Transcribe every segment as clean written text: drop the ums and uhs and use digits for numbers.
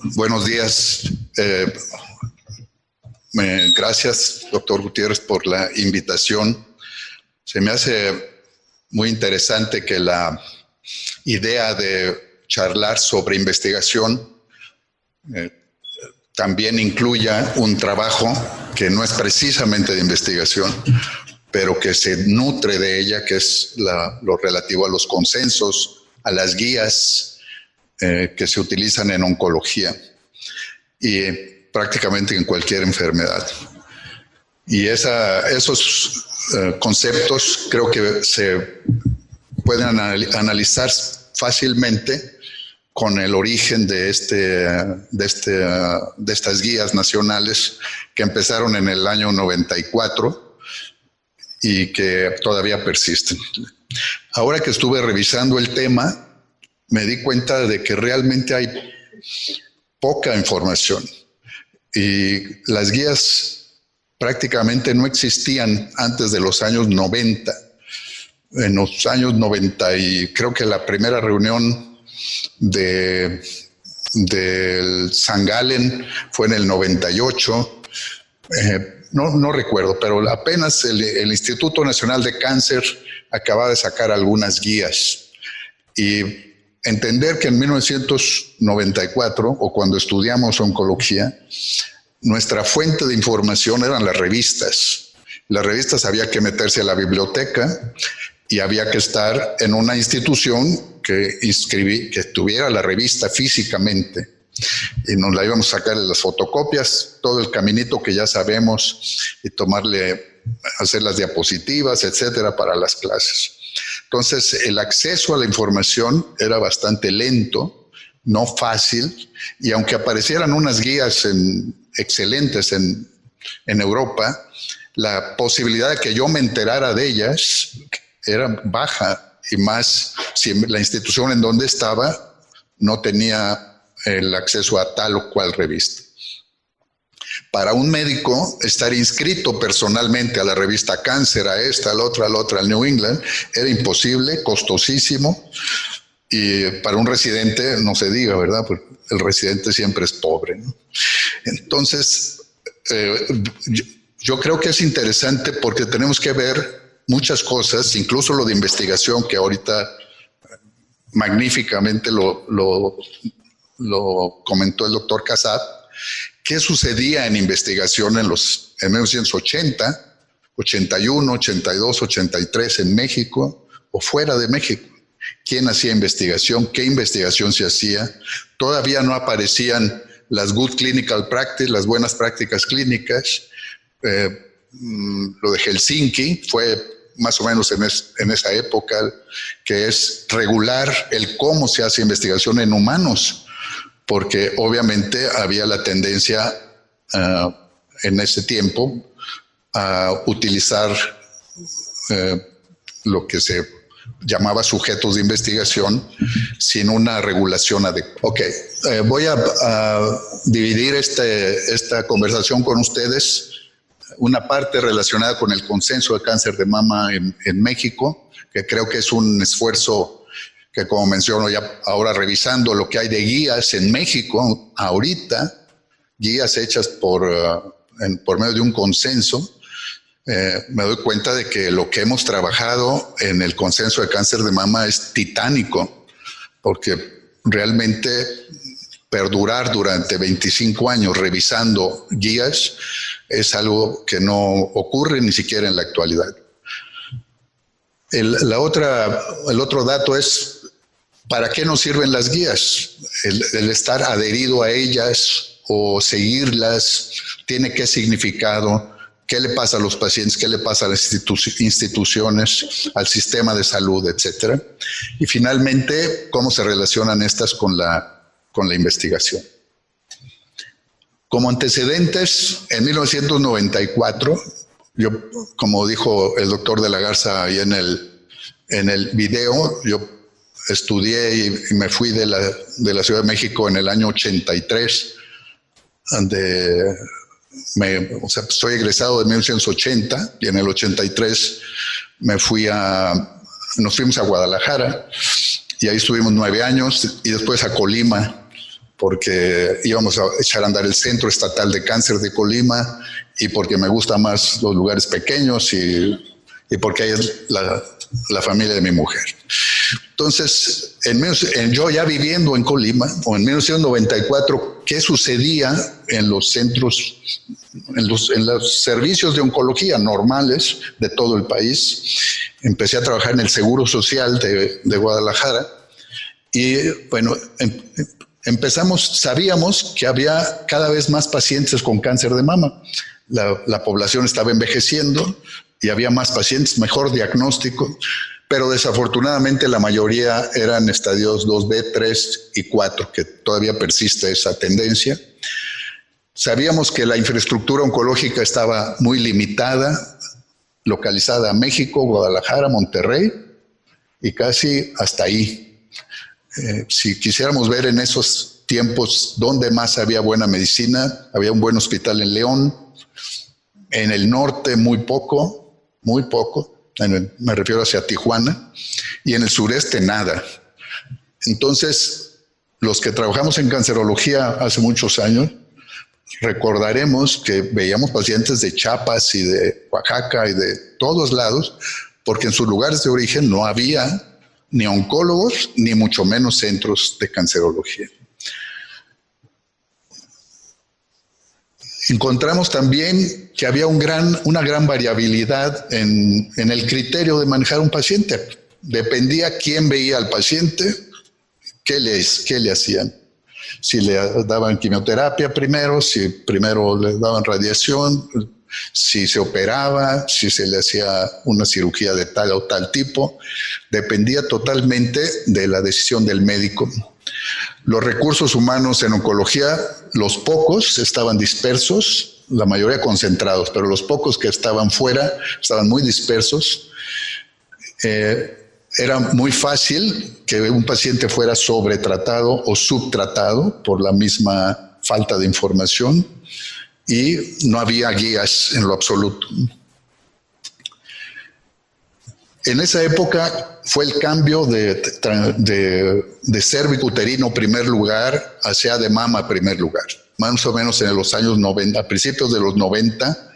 Buenos días. Gracias, doctor Gutiérrez, por la invitación. Se me hace muy interesante que la idea de charlar sobre investigación también incluya un trabajo que no es precisamente de investigación, pero que se nutre de ella, que es lo relativo a los consensos, a las guías que se utilizan en oncología y prácticamente en cualquier enfermedad. Y esos conceptos creo que se pueden analizar fácilmente con el origen de estas guías nacionales que empezaron en el año 94 y que todavía persisten. Ahora que estuve revisando el tema, me di cuenta de que realmente hay poca información y las guías prácticamente no existían antes de los años 90. En los años 90 y creo que la primera reunión del San Galen fue en el 98. No recuerdo, pero apenas el Instituto Nacional de Cáncer acaba de sacar algunas guías y entender que en 1994 o cuando estudiamos oncología, nuestra fuente de información eran las revistas. Las revistas había que meterse a la biblioteca y había que estar en una institución que tuviera la revista físicamente. Y nos la íbamos a sacar de las fotocopias, todo el caminito que ya sabemos, y hacer las diapositivas, etcétera, para las clases. Entonces, el acceso a la información era bastante lento, no fácil, y aunque aparecieran unas guías excelentes en Europa, la posibilidad de que yo me enterara de ellas era baja, y más si la institución en donde estaba no tenía el acceso a tal o cual revista. Para un médico, estar inscrito personalmente a la revista Cáncer, a esta, a la otra, al New England, era imposible, costosísimo, y para un residente no se diga, ¿verdad? Porque el residente siempre es pobre, ¿no? Entonces, yo creo que es interesante porque tenemos que ver muchas cosas, incluso lo de investigación, que ahorita magníficamente lo comentó el doctor Casat. ¿Qué sucedía en investigación en 1980, 81, 82, 83 en México o fuera de México? ¿Quién hacía investigación? ¿Qué investigación se hacía? Todavía no aparecían las good clinical practice, las buenas prácticas clínicas. Lo de Helsinki fue más o menos en esa época, que es regular el cómo se hace investigación en humanos, porque obviamente había la tendencia en ese tiempo a utilizar lo que se llamaba sujetos de investigación sin una regulación adecuada. Ok, voy a dividir esta conversación con ustedes. Una parte relacionada con el consenso de cáncer de mama en México, que creo que es un esfuerzo que, como menciono ya ahora revisando lo que hay de guías en México ahorita, guías hechas por medio de un consenso, me doy cuenta de que lo que hemos trabajado en el consenso de cáncer de mama es titánico, porque realmente perdurar durante 25 años revisando guías es algo que no ocurre ni siquiera en la actualidad. El otro dato es, ¿para qué nos sirven las guías? El estar adherido a ellas o seguirlas, ¿tiene qué significado? ¿Qué le pasa a los pacientes? ¿Qué le pasa a las instituciones, al sistema de salud, etcétera? Y finalmente, ¿cómo se relacionan estas con la investigación? Como antecedentes, en 1994, yo, como dijo el doctor de la Garza ahí en el video, yo estudié y me fui de la Ciudad de México en el año 83, soy egresado de 1980 y en el 83 nos fuimos a Guadalajara y ahí estuvimos 9 años y después a Colima porque íbamos a echar a andar el Centro Estatal de Cáncer de Colima y porque me gustan más los lugares pequeños y porque ahí es la familia de mi mujer. Entonces, yo ya viviendo en Colima, o en 1994, ¿qué sucedía en los centros, en los servicios de oncología normales de todo el país? Empecé a trabajar en el Seguro Social de Guadalajara y, bueno, sabíamos que había cada vez más pacientes con cáncer de mama. La población estaba envejeciendo y había más pacientes, mejor diagnóstico, pero desafortunadamente la mayoría eran estadios 2B, 3 y 4, que todavía persiste esa tendencia. Sabíamos que la infraestructura oncológica estaba muy limitada, localizada en México, Guadalajara, Monterrey, y casi hasta ahí. Si quisiéramos ver en esos tiempos dónde más había buena medicina, había un buen hospital en León, en el norte muy poco, me refiero hacia Tijuana, y en el sureste nada. Entonces, los que trabajamos en cancerología hace muchos años, recordaremos que veíamos pacientes de Chiapas y de Oaxaca y de todos lados, porque en sus lugares de origen no había ni oncólogos, ni mucho menos centros de cancerología. Encontramos también que había una gran variabilidad en el criterio de manejar un paciente. Dependía quién veía al paciente, qué le hacían. Si le daban quimioterapia primero, si primero le daban radiación, si se operaba, si se le hacía una cirugía de tal o tal tipo. Dependía totalmente de la decisión del médico. Los recursos humanos en oncología, los pocos estaban dispersos, la mayoría concentrados, pero los pocos que estaban fuera estaban muy dispersos. Era muy fácil que un paciente fuera sobretratado o subtratado por la misma falta de información y no había guías en lo absoluto. En esa época fue el cambio de cervicuterino primer lugar hacia de mama primer lugar. Más o menos en los años 90, a principios de los 90,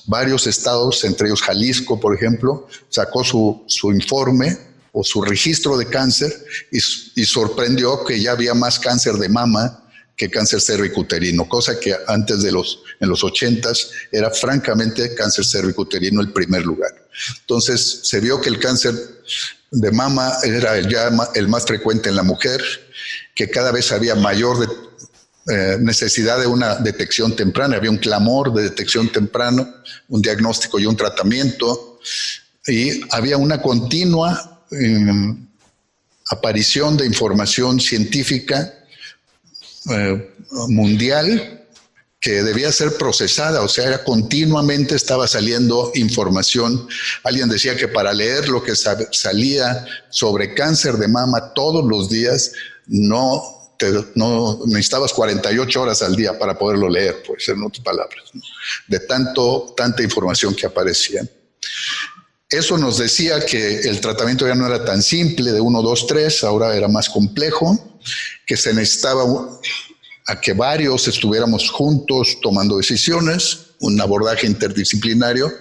varios estados, entre ellos Jalisco, por ejemplo, sacó su informe o su registro de cáncer y sorprendió que ya había más cáncer de mama que cáncer cervicuterino, cosa que antes en los 80s era francamente cáncer cervicuterino el primer lugar. Entonces se vio que el cáncer de mama era ya el más frecuente en la mujer, que cada vez había mayor necesidad de una detección temprana, había un clamor de detección temprana, un diagnóstico y un tratamiento, y había una continua aparición de información científica mundial que debía ser procesada, o sea, continuamente estaba saliendo información. Alguien decía que para leer lo que salía sobre cáncer de mama todos los días, no necesitabas 48 horas al día para poderlo leer, pues, en otras palabras, ¿no? De tanta información que aparecía. Eso nos decía que el tratamiento ya no era tan simple de 1, 2, 3, ahora era más complejo, que se necesitaba a que varios estuviéramos juntos tomando decisiones, un abordaje interdisciplinario,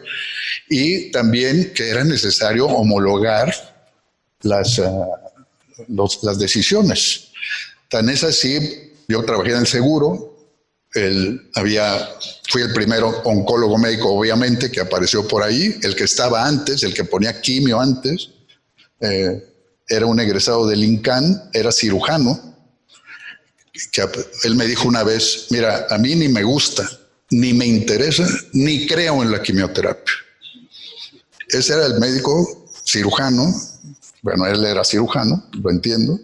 y también que era necesario homologar las decisiones. Tan es así, yo trabajé en el seguro, fui el primero oncólogo médico, obviamente, que apareció por ahí. El que estaba antes, el que ponía quimio antes, era un egresado del INCAN, era cirujano, que él me dijo una vez, mira, a mí ni me gusta, ni me interesa, ni creo en la quimioterapia. Ese era el médico cirujano, bueno, él era cirujano, lo entiendo,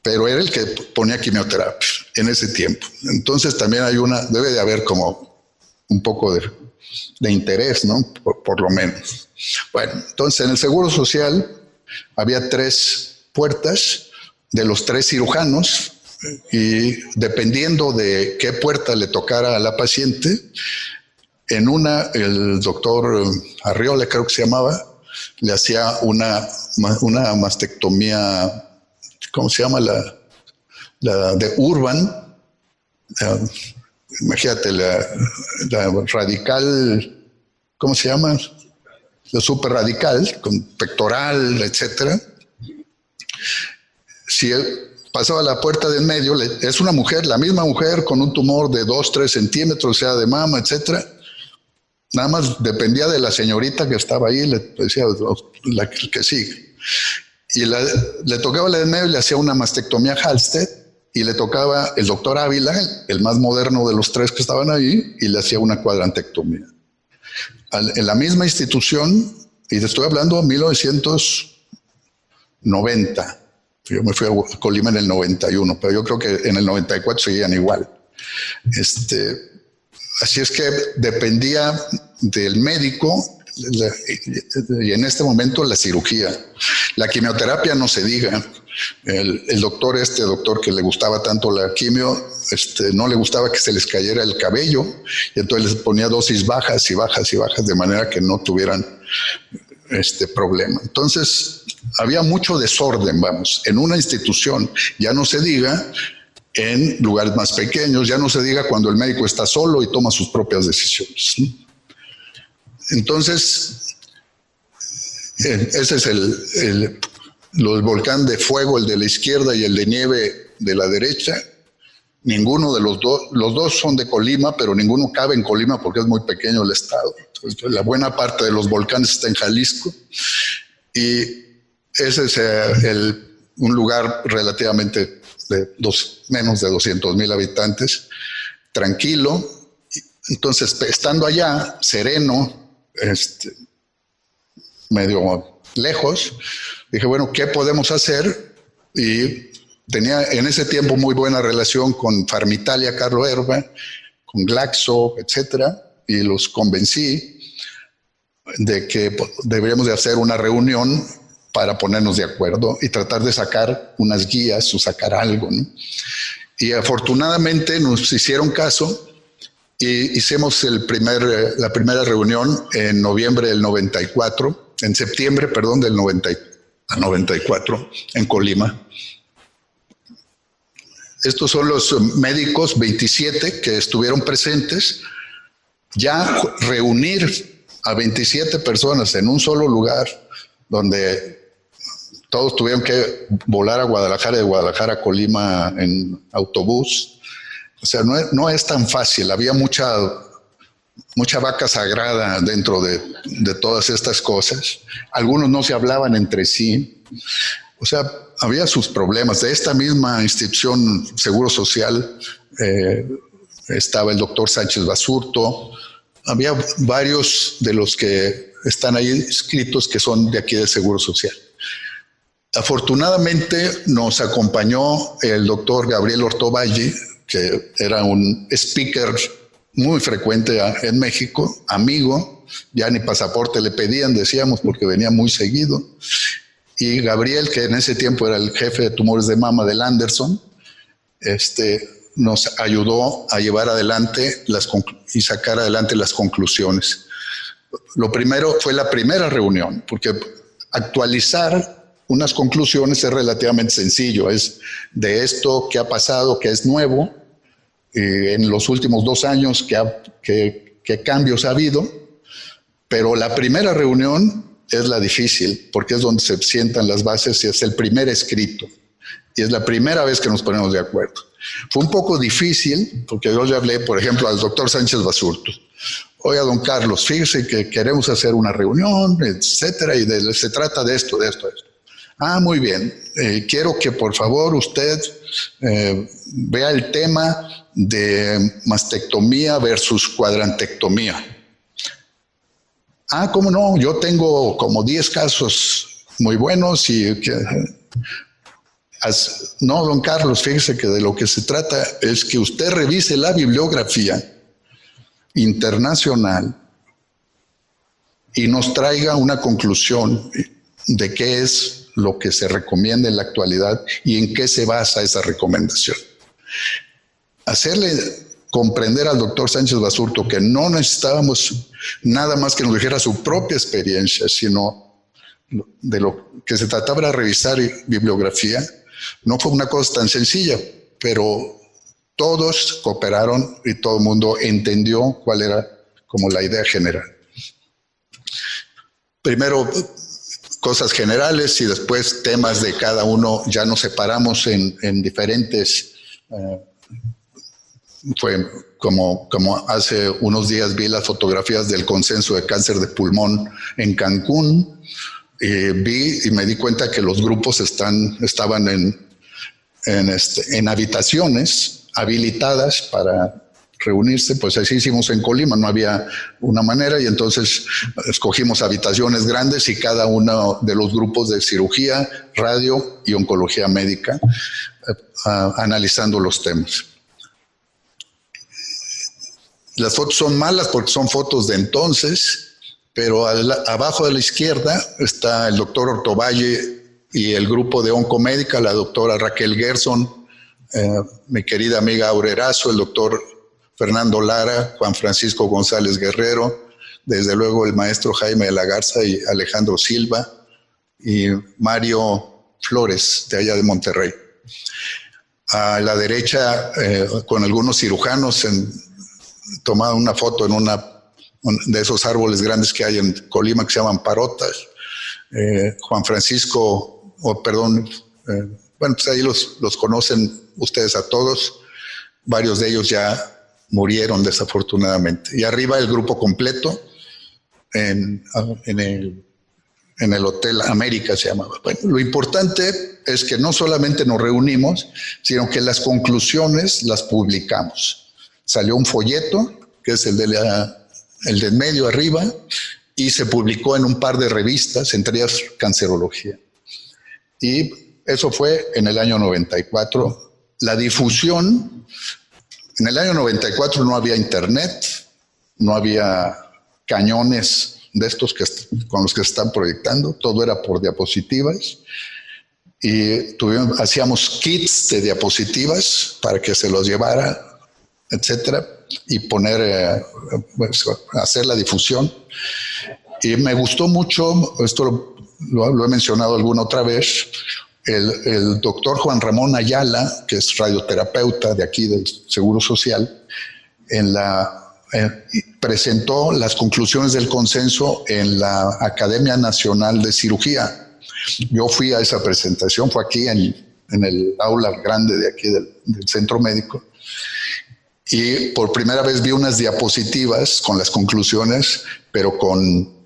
pero era el que ponía quimioterapia en ese tiempo. Entonces también debe de haber como un poco de interés, ¿no? Por lo menos. Bueno, entonces en el Seguro Social había 3 puertas de los 3 cirujanos y dependiendo de qué puerta le tocara a la paciente, en una el doctor Arriola, creo que se llamaba, le hacía una mastectomía, ¿cómo se llama? la de Urban, imagínate, la radical, ¿cómo se llama? La super radical, con pectoral, etcétera. Si él pasaba la puerta de en medio, es una mujer, la misma mujer con un tumor de 2-3 centímetros, o sea, de mama, etcétera. Nada más dependía de la señorita que estaba ahí, le decía la que sigue. Y le tocaba la de en medio y le hacía una mastectomía Halsted, y le tocaba el doctor Ávila, el más moderno de los tres que estaban ahí, y le hacía una cuadrantectomía. En la misma institución, y te estoy hablando de 1990, yo me fui a Colima en el 91, pero yo creo que en el 94 seguían igual. Así es que dependía del médico y en este momento la cirugía. La quimioterapia no se diga. El doctor que le gustaba tanto la quimio, no le gustaba que se les cayera el cabello y entonces les ponía dosis bajas y bajas y bajas de manera que no tuvieran problema. Entonces había mucho desorden, vamos, en una institución, ya no se diga en lugares más pequeños, ya no se diga cuando el médico está solo y toma sus propias decisiones. Entonces, ese es el volcán de fuego, el de la izquierda y el de nieve de la derecha. Ninguno de los dos son de Colima, pero ninguno cabe en Colima porque es muy pequeño el estado. Entonces, la buena parte de los volcanes está en Jalisco y ese es un lugar relativamente de menos de 200,000 habitantes, tranquilo. Entonces, estando allá, sereno, medio lejos, dije, bueno, ¿qué podemos hacer? Y tenía en ese tiempo muy buena relación con Farmitalia, Carlo Erba, con Glaxo, etcétera, y los convencí de que deberíamos de hacer una reunión para ponernos de acuerdo y tratar de sacar unas guías o sacar algo, ¿no? Y afortunadamente nos hicieron caso y hicimos la primera reunión en noviembre del 94, en septiembre, perdón, del 94, en Colima. Estos son los médicos, 27, que estuvieron presentes. Ya reunir a 27 personas en un solo lugar, donde todos tuvieron que volar a Guadalajara, de Guadalajara a Colima en autobús. O sea, no es tan fácil. Había mucha vaca sagrada dentro de todas estas cosas. Algunos no se hablaban entre sí. O sea, había sus problemas. De esta misma institución Seguro Social estaba el doctor Sánchez Basurto. Había varios de los que están ahí inscritos que son de aquí del Seguro Social. Afortunadamente nos acompañó el doctor Gabriel Ortovalli, que era un speaker muy frecuente en México, amigo, ya ni pasaporte le pedían, decíamos, porque venía muy seguido. Y Gabriel, que en ese tiempo era el jefe de tumores de mama del Anderson, nos ayudó a llevar adelante y sacar adelante las conclusiones. Lo primero fue la primera reunión, porque actualizar unas conclusiones es relativamente sencillo, es de esto que ha pasado, que es nuevo, en los últimos 2 años, qué cambios ha habido, pero la primera reunión es la difícil, porque es donde se sientan las bases y es el primer escrito, y es la primera vez que nos ponemos de acuerdo. Fue un poco difícil, porque yo le hablé, por ejemplo, al doctor Sánchez Basurto. Oiga, don Carlos, fíjese que queremos hacer una reunión, etcétera, y se trata de esto. Ah, muy bien. Quiero que por favor usted vea el tema de mastectomía versus cuadrantectomía. Ah, ¿cómo no? Yo tengo como 10 casos muy buenos no, don Carlos, fíjese que de lo que se trata es que usted revise la bibliografía internacional y nos traiga una conclusión de qué es lo que se recomienda en la actualidad y en qué se basa esa recomendación. Hacerle comprender al doctor Sánchez Basurto que no necesitábamos nada más que nos dijera su propia experiencia, sino de lo que se trataba de revisar bibliografía, no fue una cosa tan sencilla. pero todos cooperaron y todo el mundo entendió cuál era como la idea general. Primero, cosas generales y después temas de cada uno. Ya nos separamos en diferentes... fue como hace unos días vi las fotografías del consenso de cáncer de pulmón en Cancún. Vi y me di cuenta que los grupos estaban en habitaciones habilitadas para reunirse. Pues así hicimos en Colima, no había una manera, y entonces escogimos habitaciones grandes y cada uno de los grupos de cirugía, radio y oncología médica analizando los temas. Las fotos son malas porque son fotos de entonces, pero abajo de la izquierda está el doctor Ortovalle y el grupo de oncomédica, la doctora Raquel Gerson, mi querida amiga Aurerazo, el doctor Fernando Lara, Juan Francisco González Guerrero, desde luego el maestro Jaime de la Garza y Alejandro Silva, y Mario Flores, de allá de Monterrey. A la derecha, con algunos cirujanos, tomado una foto en de esos árboles grandes que hay en Colima que se llaman parotas. Juan Francisco, bueno, pues ahí los conocen ustedes a todos. Varios de ellos ya murieron desafortunadamente. Y arriba el grupo completo en el Hotel América se llamaba. Bueno, lo importante es que no solamente nos reunimos, sino que las conclusiones las publicamos. Salió un folleto, que es el del medio arriba, y se publicó en un par de revistas, entre ellas Cancerología. Y eso fue en el año 94. La difusión, en el año 94 no había internet, no había cañones de estos con los que se están proyectando, todo era por diapositivas. Y hacíamos kits de diapositivas para que se los llevara, etcétera, y hacer la difusión. Y me gustó mucho, esto lo he mencionado alguna otra vez, el doctor Juan Ramón Ayala, que es radioterapeuta de aquí del Seguro Social, presentó las conclusiones del consenso en la Academia Nacional de Cirugía. Yo fui a esa presentación, fue aquí en el aula grande de aquí del centro médico, y por primera vez vi unas diapositivas con las conclusiones, pero como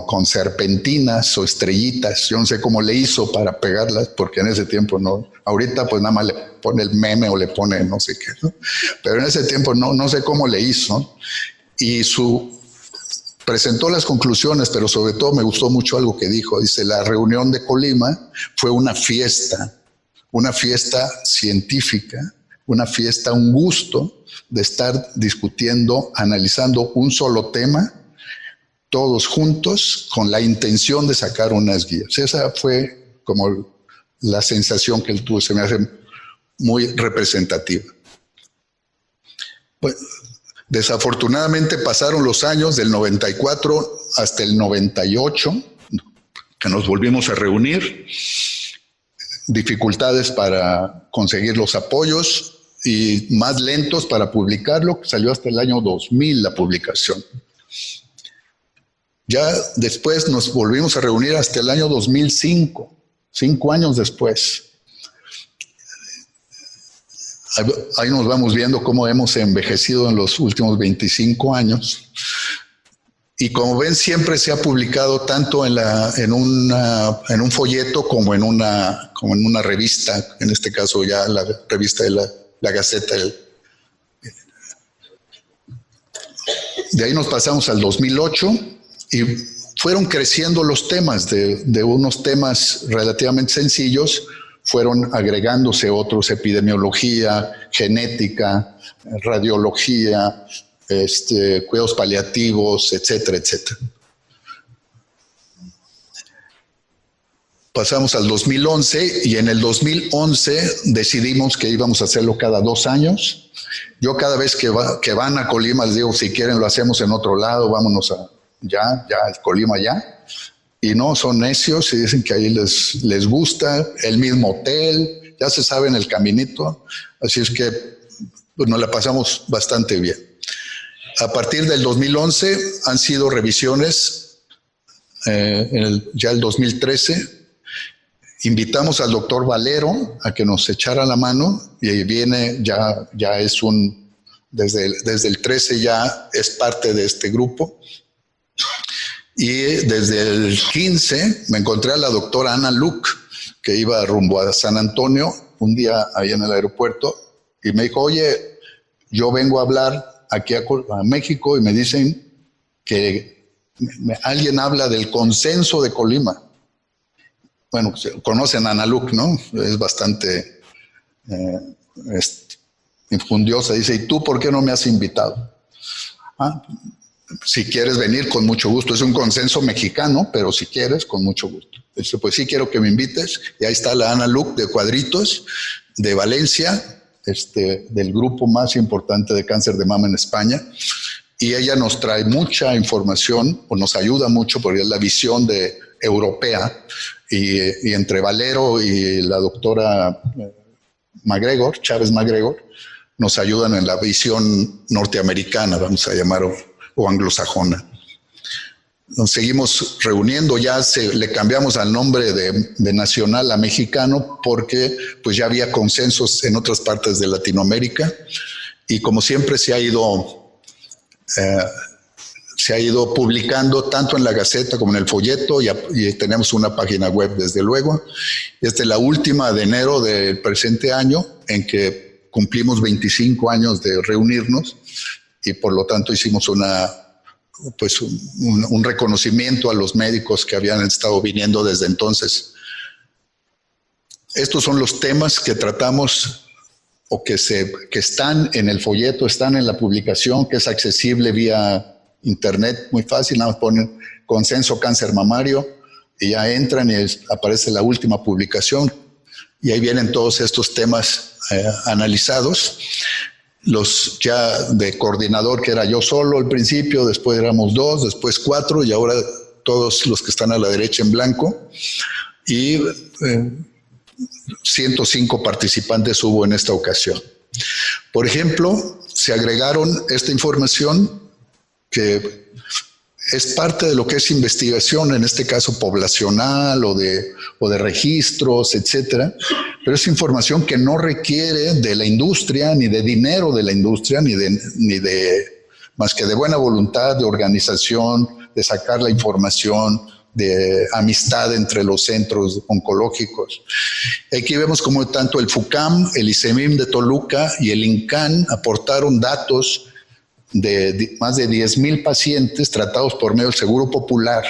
con serpentinas o estrellitas. Yo no sé cómo le hizo para pegarlas, porque en ese tiempo no. Ahorita pues nada más le pone el meme o le pone no sé qué, ¿no? Pero en ese tiempo no sé cómo le hizo. Y presentó las conclusiones, pero sobre todo me gustó mucho algo que dijo. Dice, la reunión de Colima fue una fiesta científica, una fiesta, un gusto de estar discutiendo, analizando un solo tema, todos juntos, con la intención de sacar unas guías. Esa fue como la sensación que él tuvo, se me hace muy representativa. Pues, desafortunadamente pasaron los años del 94 hasta el 98, que nos volvimos a reunir, dificultades para conseguir los apoyos y más lentos para publicarlo, que salió hasta el año 2000 la publicación. Ya después nos volvimos a reunir hasta el año 2005, 5 años después. Ahí nos vamos viendo cómo hemos envejecido en los últimos 25 años. Y como ven, siempre se ha publicado tanto en un folleto como en una revista, en este caso ya la revista de la Gaceta. De ahí nos pasamos al 2008 y fueron creciendo los temas, de unos temas relativamente sencillos, fueron agregándose otros: epidemiología, genética, radiología, cuidados paliativos, etcétera, etcétera. Pasamos al 2011 y en el 2011 decidimos que íbamos a hacerlo cada 2 años. Yo cada vez que van a Colima les digo, si quieren lo hacemos en otro lado, vámonos ya, Colima ya. Y no, son necios y dicen que ahí les gusta, el mismo hotel, ya se sabe en el caminito, así es que pues, nos la pasamos bastante bien. A partir del 2011 han sido revisiones, ya el 2013, invitamos al doctor Valero a que nos echara la mano y viene, ya es desde el 13 ya es parte de este grupo. Y desde el 15 me encontré a la doctora Ana Luc, que iba rumbo a San Antonio un día ahí en el aeropuerto y me dijo, oye, yo vengo a hablar aquí a México y me dicen que alguien habla del consenso de Colima. Bueno, conocen a Ana Luc, ¿no? Es bastante infundiosa. Dice, ¿y tú por qué no me has invitado? Si quieres venir, con mucho gusto. Es un consenso mexicano, pero si quieres, con mucho gusto. Dice, pues sí, quiero que me invites. Y ahí está la Ana Luc de Cuadritos, de Valencia, del grupo más importante de cáncer de mama en España. Y ella nos trae mucha información, o nos ayuda mucho, porque es la visión europea. Y entre Valero y la doctora MacGregor, Chávez MacGregor, nos ayudan en la visión norteamericana, vamos a llamar, o anglosajona. Nos seguimos reuniendo, ya le cambiamos al nombre de nacional a mexicano porque pues ya había consensos en otras partes de Latinoamérica y como siempre se ha ido publicando tanto en la Gaceta como en el folleto y tenemos una página web desde luego. Esta es la última de enero del presente año en que cumplimos 25 años de reunirnos y por lo tanto hicimos un reconocimiento a los médicos que habían estado viniendo desde entonces. Estos son los temas que tratamos o que están en el folleto, están en la publicación, que es accesible vía internet, muy fácil, nada más ponen consenso cáncer mamario y ya entran y aparece la última publicación y ahí vienen todos estos temas analizados. Los ya de coordinador, que era yo solo al principio, después éramos 2, después 4 y ahora todos los que están a la derecha en blanco y 105 participantes hubo en esta ocasión. Por ejemplo, se agregaron esta información que es parte de lo que es investigación, en este caso poblacional o de registros, etcétera, pero es información que no requiere de la industria, ni de dinero de la industria, más que de buena voluntad, de organización, de sacar la información, de amistad entre los centros oncológicos. Aquí vemos cómo tanto el FUCAM, el ICEMIM de Toluca y el INCAN aportaron datos de más de 10,000 pacientes tratados por medio del Seguro Popular,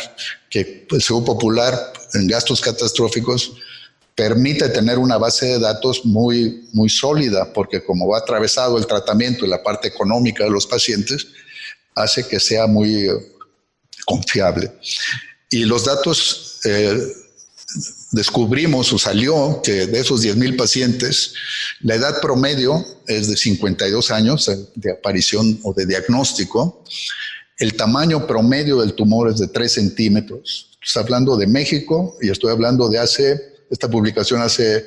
que el Seguro Popular en gastos catastróficos permite tener una base de datos muy, muy sólida, porque como va atravesado el tratamiento y la parte económica de los pacientes, hace que sea muy confiable. Y los datos descubrimos o salió que de esos 10,000 pacientes, la edad promedio es de 52 años de aparición o de diagnóstico. El tamaño promedio del tumor es de 3 centímetros. Estoy hablando de México y estoy hablando de esta publicación hace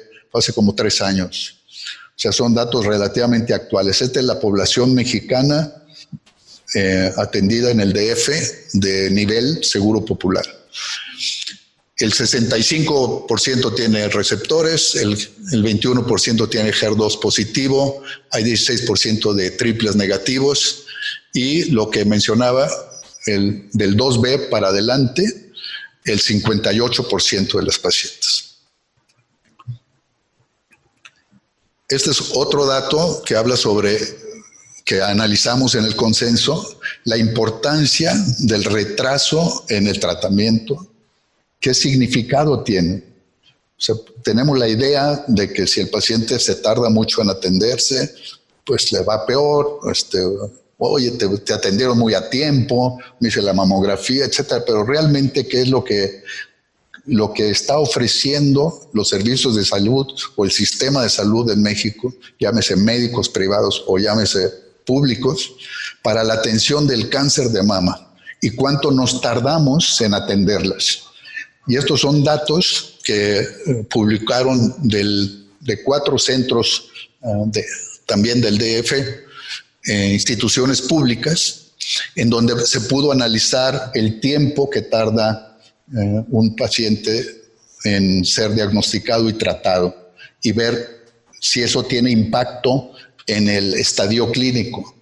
como 3 años. O sea, son datos relativamente actuales. Esta es la población mexicana atendida en el DF de nivel Seguro Popular. El 65% tiene receptores, el 21% tiene HER2 positivo, hay 16% de triples negativos y lo que mencionaba, del 2B para adelante, el 58% de las pacientes. Este es otro dato que habla sobre, que analizamos en el consenso, la importancia del retraso en el tratamiento. ¿Qué significado tiene? O sea, tenemos la idea de que si el paciente se tarda mucho en atenderse, pues le va peor, oye, te atendieron muy a tiempo, me hice la mamografía, etcétera, pero realmente ¿qué es lo que está ofreciendo los servicios de salud o el sistema de salud en México, llámese médicos privados o llámese públicos, para la atención del cáncer de mama? ¿Y cuánto nos tardamos en atenderlas? Y estos son datos que publicaron del de 4 centros también del DF, instituciones públicas, en donde se pudo analizar el tiempo que tarda un paciente en ser diagnosticado y tratado y ver si eso tiene impacto en el estadio clínico.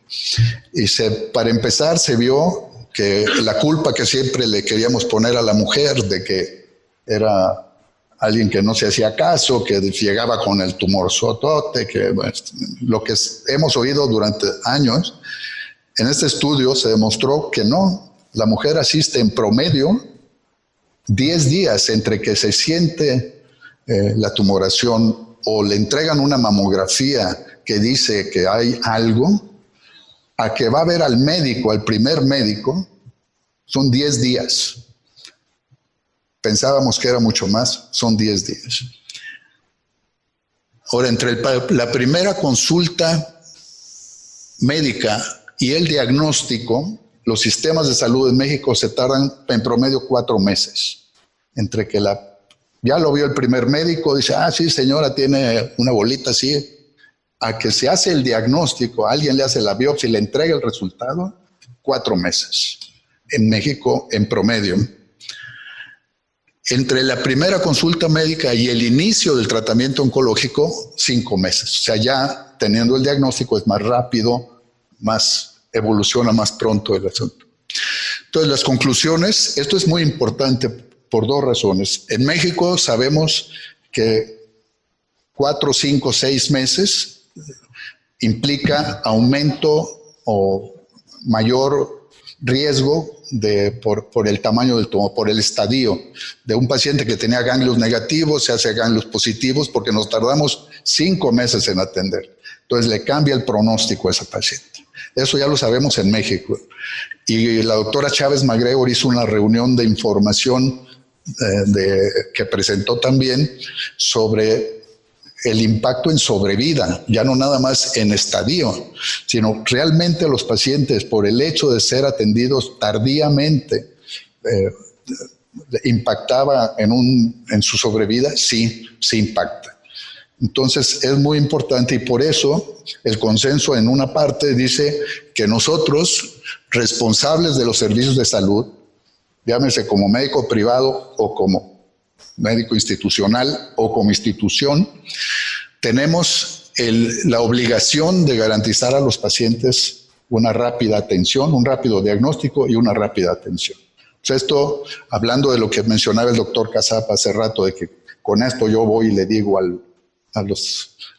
Y para empezar se vio que la culpa que siempre le queríamos poner a la mujer de que era alguien que no se hacía caso, que llegaba con el tumor sotote, que bueno, lo que hemos oído durante años, en este estudio se demostró que no, la mujer asiste en promedio 10 días entre que se siente la tumoración o le entregan una mamografía que dice que hay algo, a que va a ver al médico, al primer médico, son 10 días. Pensábamos que era mucho más, son 10 días. Ahora, entre la primera consulta médica y el diagnóstico, los sistemas de salud en México se tardan en promedio 4 meses. Entre que ya lo vio el primer médico, dice, sí señora, tiene una bolita así, a que se hace el diagnóstico, alguien le hace la biopsia y le entrega el resultado, 4 meses. En México, en promedio. Entre la primera consulta médica y el inicio del tratamiento oncológico, 5 meses. O sea, ya teniendo el diagnóstico es más rápido, evoluciona más pronto el asunto. Entonces, las conclusiones, esto es muy importante por 2 razones. En México sabemos que 4, 5, 6 meses implica aumento o mayor riesgo por el tamaño del tumor, por el estadio de un paciente que tenía ganglios negativos, se hace ganglios positivos, porque nos tardamos 5 meses en atender. Entonces le cambia el pronóstico a ese paciente. Eso ya lo sabemos en México. Y la doctora Chávez MacGregor hizo una reunión de información que presentó también sobre el impacto en sobrevida, ya no nada más en estadio, sino realmente los pacientes, por el hecho de ser atendidos tardíamente, impactaba en su sobrevida. Sí impacta. Entonces es muy importante y por eso el consenso en una parte dice que nosotros, responsables de los servicios de salud, llámese como médico privado o como médico institucional o como institución, tenemos la obligación de garantizar a los pacientes una rápida atención, un rápido diagnóstico y una rápida atención. O sea, esto, hablando de lo que mencionaba el doctor Casapa hace rato, de que con esto yo voy y le digo a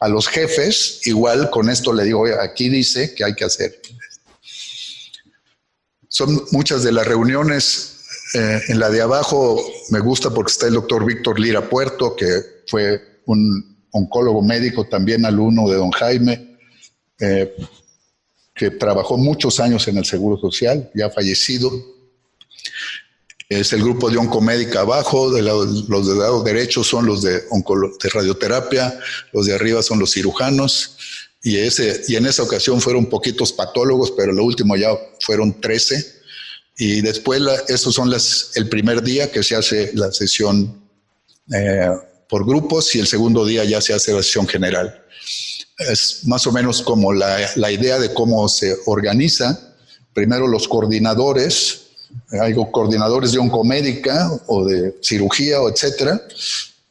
los jefes, igual con esto le digo, oye, aquí dice que hay que hacer. Son muchas de las reuniones. En la de abajo me gusta porque está el doctor Víctor Lira Puerto, que fue un oncólogo médico, también alumno de don Jaime, que trabajó muchos años en el Seguro Social, ya fallecido. Es el grupo de oncomédica abajo, los de lado derecho son los de radioterapia, los de arriba son los cirujanos, y en esa ocasión fueron poquitos patólogos, pero lo último ya fueron 13. Y después, esos son el primer día que se hace la sesión por grupos y el segundo día ya se hace la sesión general. Es más o menos como la idea de cómo se organiza. Primero los coordinadores, hay coordinadores de oncomédica o de cirugía o etcétera,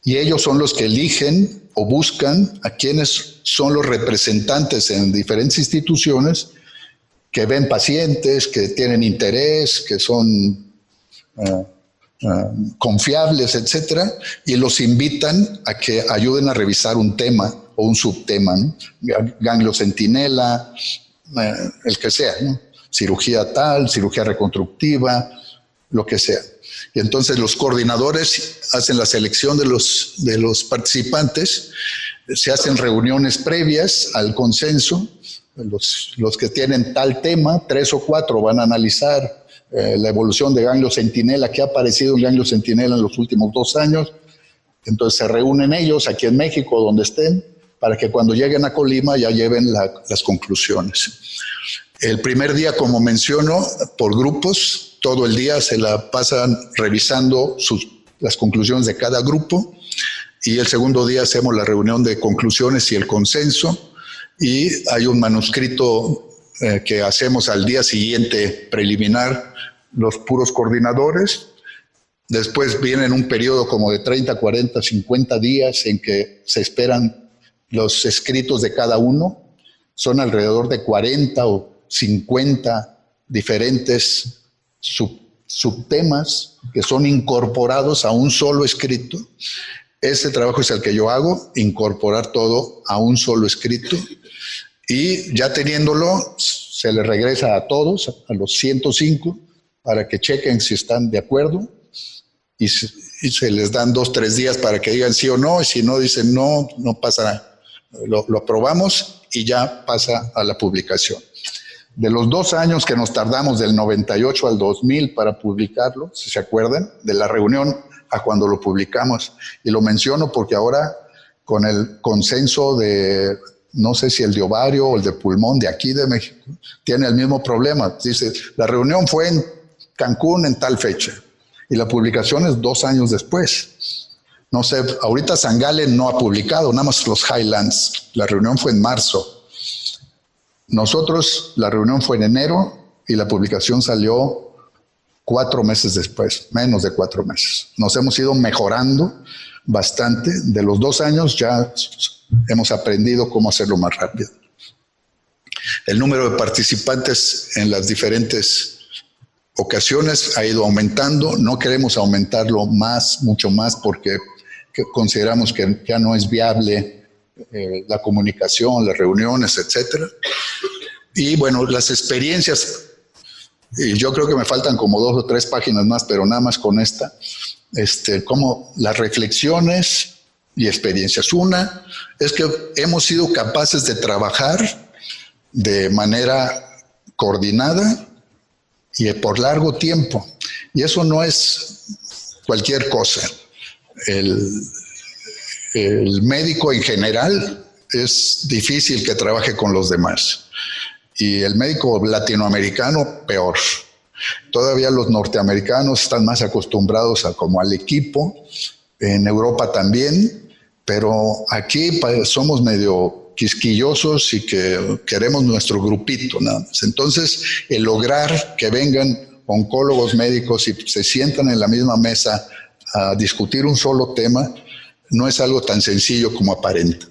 y ellos son los que eligen o buscan a quienes son los representantes en diferentes instituciones que ven pacientes, que tienen interés, que son confiables, etcétera, y los invitan a que ayuden a revisar un tema o un subtema, ¿no? Ganglio centinela, el que sea, ¿no? Cirugía tal, cirugía reconstructiva, lo que sea. Y entonces los coordinadores hacen la selección de los participantes, se hacen reuniones previas al consenso. Los que tienen tal tema, 3 o 4 van a analizar la evolución de ganglio centinela, que ha aparecido en ganglio centinela en los últimos 2 años. Entonces se reúnen ellos aquí en México, donde estén, para que cuando lleguen a Colima ya lleven las conclusiones. El primer día, como menciono, por grupos, todo el día se la pasan revisando las conclusiones de cada grupo y el segundo día hacemos la reunión de conclusiones y el consenso, y hay un manuscrito que hacemos al día siguiente preliminar los puros coordinadores. Después viene un periodo como de 30, 40, 50 días en que se esperan los escritos de cada uno. Son alrededor de 40 o 50 diferentes subtemas que son incorporados a un solo escrito. Ese trabajo es el que yo hago, incorporar todo a un solo escrito, y ya teniéndolo se le regresa a todos, a los 105, para que chequen si están de acuerdo, y se les dan 2 o 3 días para que digan sí o no, y si no dicen no, no pasa nada. Lo aprobamos y ya pasa a la publicación. De los 2 años que nos tardamos del 98 al 2000 para publicarlo, si se acuerdan, de la reunión a cuando lo publicamos, y lo menciono porque ahora con el consenso de, no sé si el de ovario o el de pulmón de aquí de México, tiene el mismo problema. Dice, la reunión fue en Cancún en tal fecha, y la publicación es 2 años después. No sé, ahorita San Galen no ha publicado, nada más los Highlands. La reunión fue en marzo. Nosotros, la reunión fue en enero y la publicación salió 4 meses después, menos de 4 meses. Nos hemos ido mejorando bastante. De los 2 años ya hemos aprendido cómo hacerlo más rápido. El número de participantes en las diferentes ocasiones ha ido aumentando. No queremos aumentarlo más, mucho más, porque consideramos que ya no es viable la comunicación, las reuniones, etcétera. Y bueno, las experiencias, y yo creo que me faltan como 2 o 3 páginas más, pero nada más con esta, como las reflexiones y experiencias. Una es que hemos sido capaces de trabajar de manera coordinada y por largo tiempo, y eso no es cualquier cosa. El médico en general es difícil que trabaje con los demás, y el médico latinoamericano peor. Todavía los norteamericanos están más acostumbrados como al equipo, en Europa también, pero aquí somos medio quisquillosos y que queremos nuestro grupito nada más. Entonces, el lograr que vengan oncólogos médicos y se sientan en la misma mesa a discutir un solo tema no es algo tan sencillo como aparenta.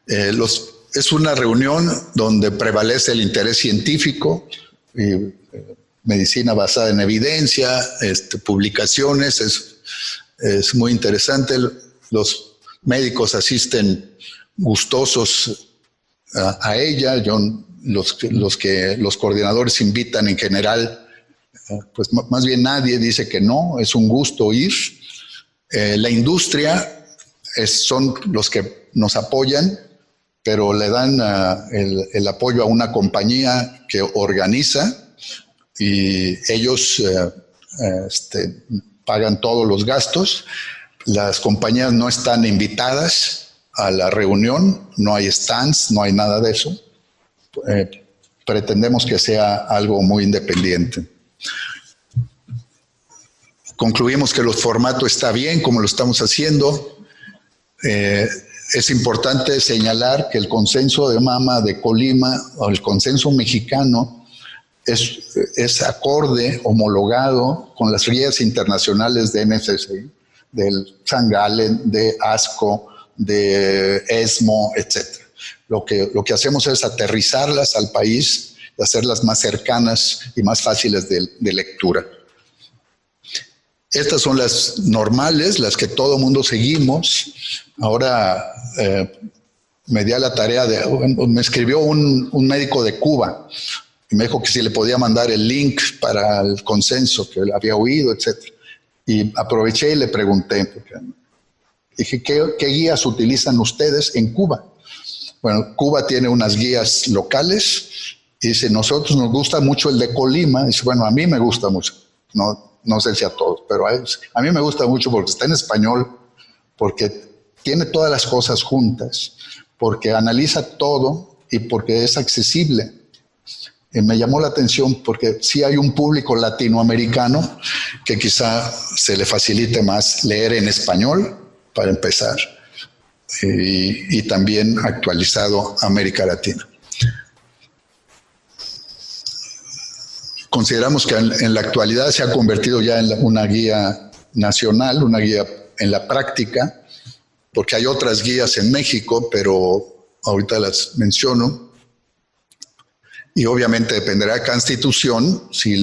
Es una reunión donde prevalece el interés científico, y medicina basada en evidencia, publicaciones, es muy interesante. Los médicos asisten gustosos a ella. Los coordinadores invitan en general, pues más bien nadie dice que no, es un gusto ir. La industria son los que nos apoyan, pero le dan el apoyo a una compañía que organiza, y ellos pagan todos los gastos. Las compañías no están invitadas a la reunión, no hay stands, no hay nada de eso. Pretendemos que sea algo muy independiente. Concluimos que el formato está bien como lo estamos haciendo. Es importante señalar que el consenso de Mama de Colima, o el consenso mexicano, es acorde, homologado con las guías internacionales de NCCI, del San Galen, de ASCO, de ESMO, etc. Lo que hacemos es aterrizarlas al país y hacerlas más cercanas y más fáciles de lectura. Estas son las normales, las que todo mundo seguimos. Ahora me di a la tarea me escribió un médico de Cuba y me dijo que si le podía mandar el link para el consenso, que él había oído, etc. Y aproveché y le pregunté, dije, ¿qué guías utilizan ustedes en Cuba? Bueno, Cuba tiene unas guías locales, y dice, nosotros nos gusta mucho el de Colima. Dice, bueno, a mí me gusta mucho, no sé si a todos, pero a mí me gusta mucho porque está en español, porque tiene todas las cosas juntas, porque analiza todo y porque es accesible. Me llamó la atención porque sí hay un público latinoamericano que quizá se le facilite más leer en español, para empezar, y también actualizado América Latina. Consideramos que en la actualidad se ha convertido ya en una guía nacional, una guía en la práctica, porque hay otras guías en México, pero ahorita las menciono. Y obviamente dependerá de cada institución si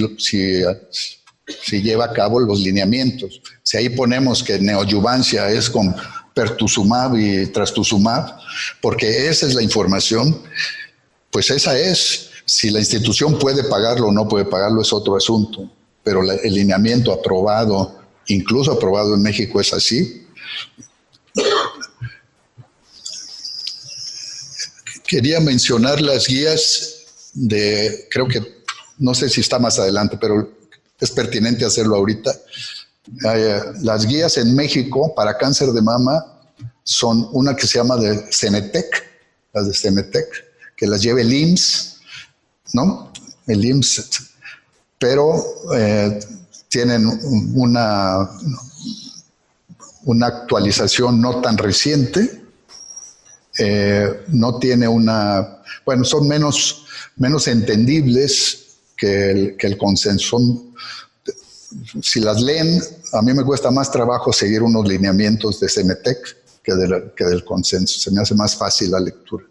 lleva a cabo los lineamientos. Si ahí ponemos que neoadyuvancia es con pertuzumab y trastuzumab, porque esa es la información, pues esa es. Si la institución puede pagarlo o no puede pagarlo es otro asunto, pero el lineamiento aprobado, incluso aprobado en México, es así. Quería mencionar las guías creo que, no sé si está más adelante, pero es pertinente hacerlo ahorita. Las guías en México para cáncer de mama son una que se llama de Cenetec, las de Cenetec, que las lleva el IMSS, ¿no? El IMSS, pero tienen una actualización no tan reciente, no tiene bueno, son menos entendibles que el consenso. Si las leen, a mí me cuesta más trabajo seguir unos lineamientos de Cenetec que del consenso, se me hace más fácil la lectura.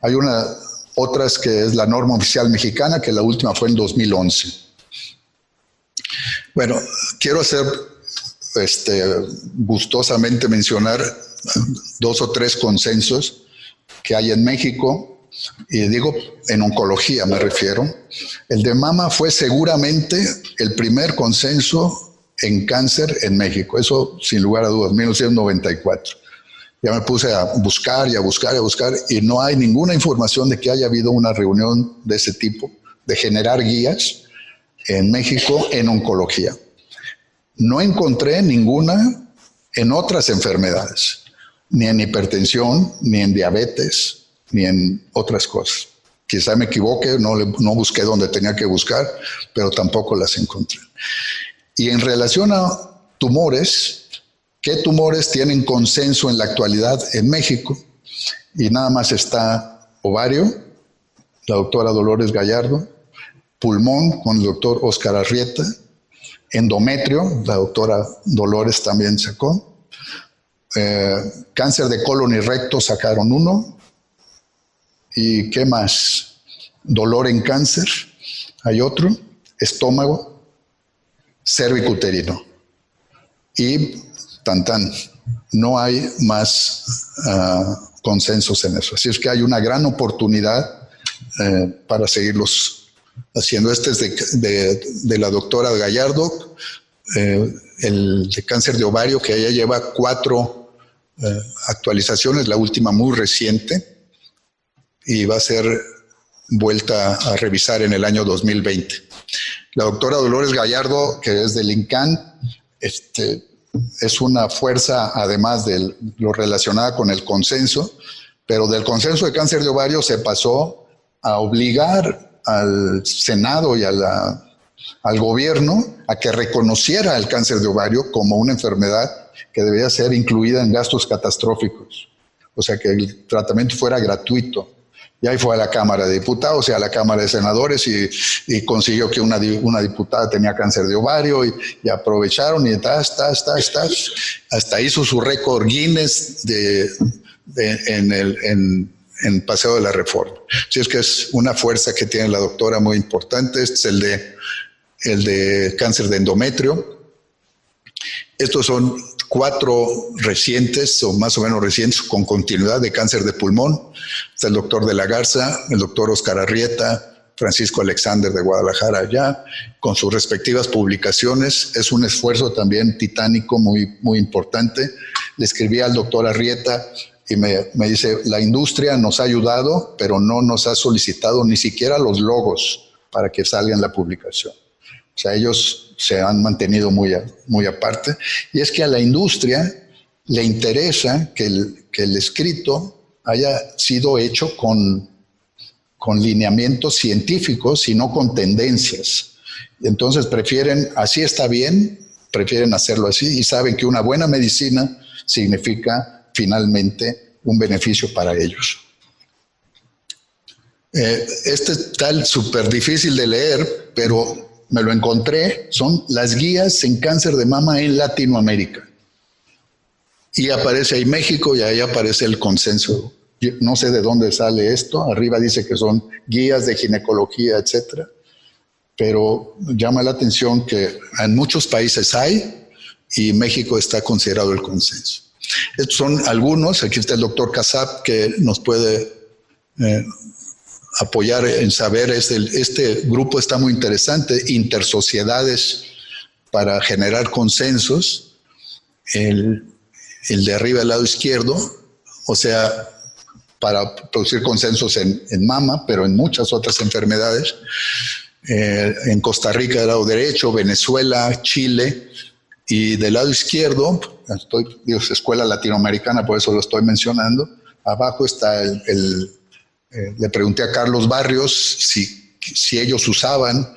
Hay otras que es la norma oficial mexicana, que la última fue en 2011. Bueno, quiero gustosamente mencionar 2 o 3 consensos que hay en México, y digo en oncología me refiero. El de mama fue seguramente el primer consenso en cáncer en México, eso sin lugar a dudas, 1994. Ya me puse a buscar y no hay ninguna información de que haya habido una reunión de ese tipo, de generar guías en México en oncología. No encontré ninguna en otras enfermedades, ni en hipertensión, ni en diabetes, ni en otras cosas. Quizá me equivoque, no busqué donde tenía que buscar, pero tampoco las encontré. Y en relación a tumores, ¿qué tumores tienen consenso en la actualidad en México? Y nada más está ovario, la doctora Dolores Gallardo, pulmón con el doctor Óscar Arrieta, endometrio, la doctora Dolores también sacó, cáncer de colon y recto sacaron uno, y ¿qué más? Dolor en cáncer, hay otro, estómago, cervicuterino, y no hay más consensos en eso. Así es que hay una gran oportunidad para seguirlos haciendo. Este es de la doctora Gallardo, el de cáncer de ovario, que ella lleva 4 actualizaciones, la última muy reciente, y va a ser vuelta a revisar en el año 2020. La doctora Dolores Gallardo, que es del INCAN, es una fuerza, además de lo relacionada con el consenso, pero del consenso de cáncer de ovario se pasó a obligar al Senado y al gobierno a que reconociera el cáncer de ovario como una enfermedad que debía ser incluida en gastos catastróficos. O sea, que el tratamiento fuera gratuito. Y ahí fue a la Cámara de Diputados y a la Cámara de Senadores y consiguió que una diputada tenía cáncer de ovario y aprovecharon y hasta hizo su récord Guinness en Paseo de la Reforma. Así es que es una fuerza que tiene la doctora muy importante. Este es el de cáncer de endometrio. Estos son 4 recientes, o más o menos recientes, con continuidad de cáncer de pulmón. Está el doctor de la Garza, el doctor Óscar Arrieta, Francisco Alexander de Guadalajara allá, con sus respectivas publicaciones. Es un esfuerzo también titánico muy, muy importante. Le escribí al doctor Arrieta y me dice, la industria nos ha ayudado, pero no nos ha solicitado ni siquiera los logos para que salga en la publicación. O sea, ellos se han mantenido muy aparte. Y es que a la industria le interesa que el escrito haya sido hecho con lineamientos científicos y no con tendencias. Entonces prefieren, así está bien, prefieren hacerlo así y saben que una buena medicina significa finalmente un beneficio para ellos. Este es tal súper difícil de leer, pero me lo encontré. Son las guías en cáncer de mama en Latinoamérica. Y aparece ahí México y ahí aparece el consenso. No sé de dónde sale esto. Arriba dice que son guías de ginecología, etcétera. Pero llama la atención que en muchos países hay y México está considerado el consenso. Estos son algunos. Aquí está el doctor Casab que nos puede apoyar en saber. Este grupo está muy interesante. Intersociedades para generar consensos. El de arriba al lado izquierdo, o sea, para producir consensos en mama, pero en muchas otras enfermedades. En Costa Rica del lado derecho, Venezuela, Chile, y del lado izquierdo, escuela latinoamericana, por eso lo estoy mencionando. Abajo está le pregunté a Carlos Barrios si ellos usaban.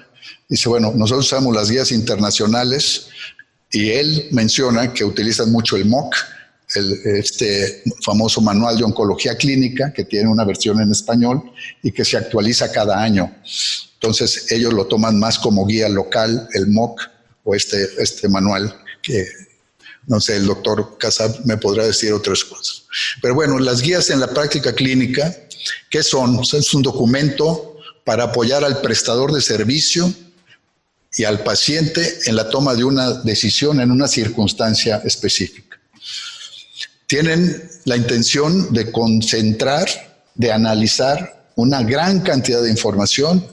Dice, bueno, nosotros usamos las guías internacionales y él menciona que utilizan mucho el MOC, este famoso manual de oncología clínica, que tiene una versión en español y que se actualiza cada año. Entonces ellos lo toman más como guía local, el MOC o este manual, que no sé, el doctor Casab me podrá decir otras cosas. Pero bueno, las guías en la práctica clínica, ¿qué son? Es un documento para apoyar al prestador de servicio y al paciente en la toma de una decisión en una circunstancia específica. Tienen la intención de concentrar, de analizar una gran cantidad de información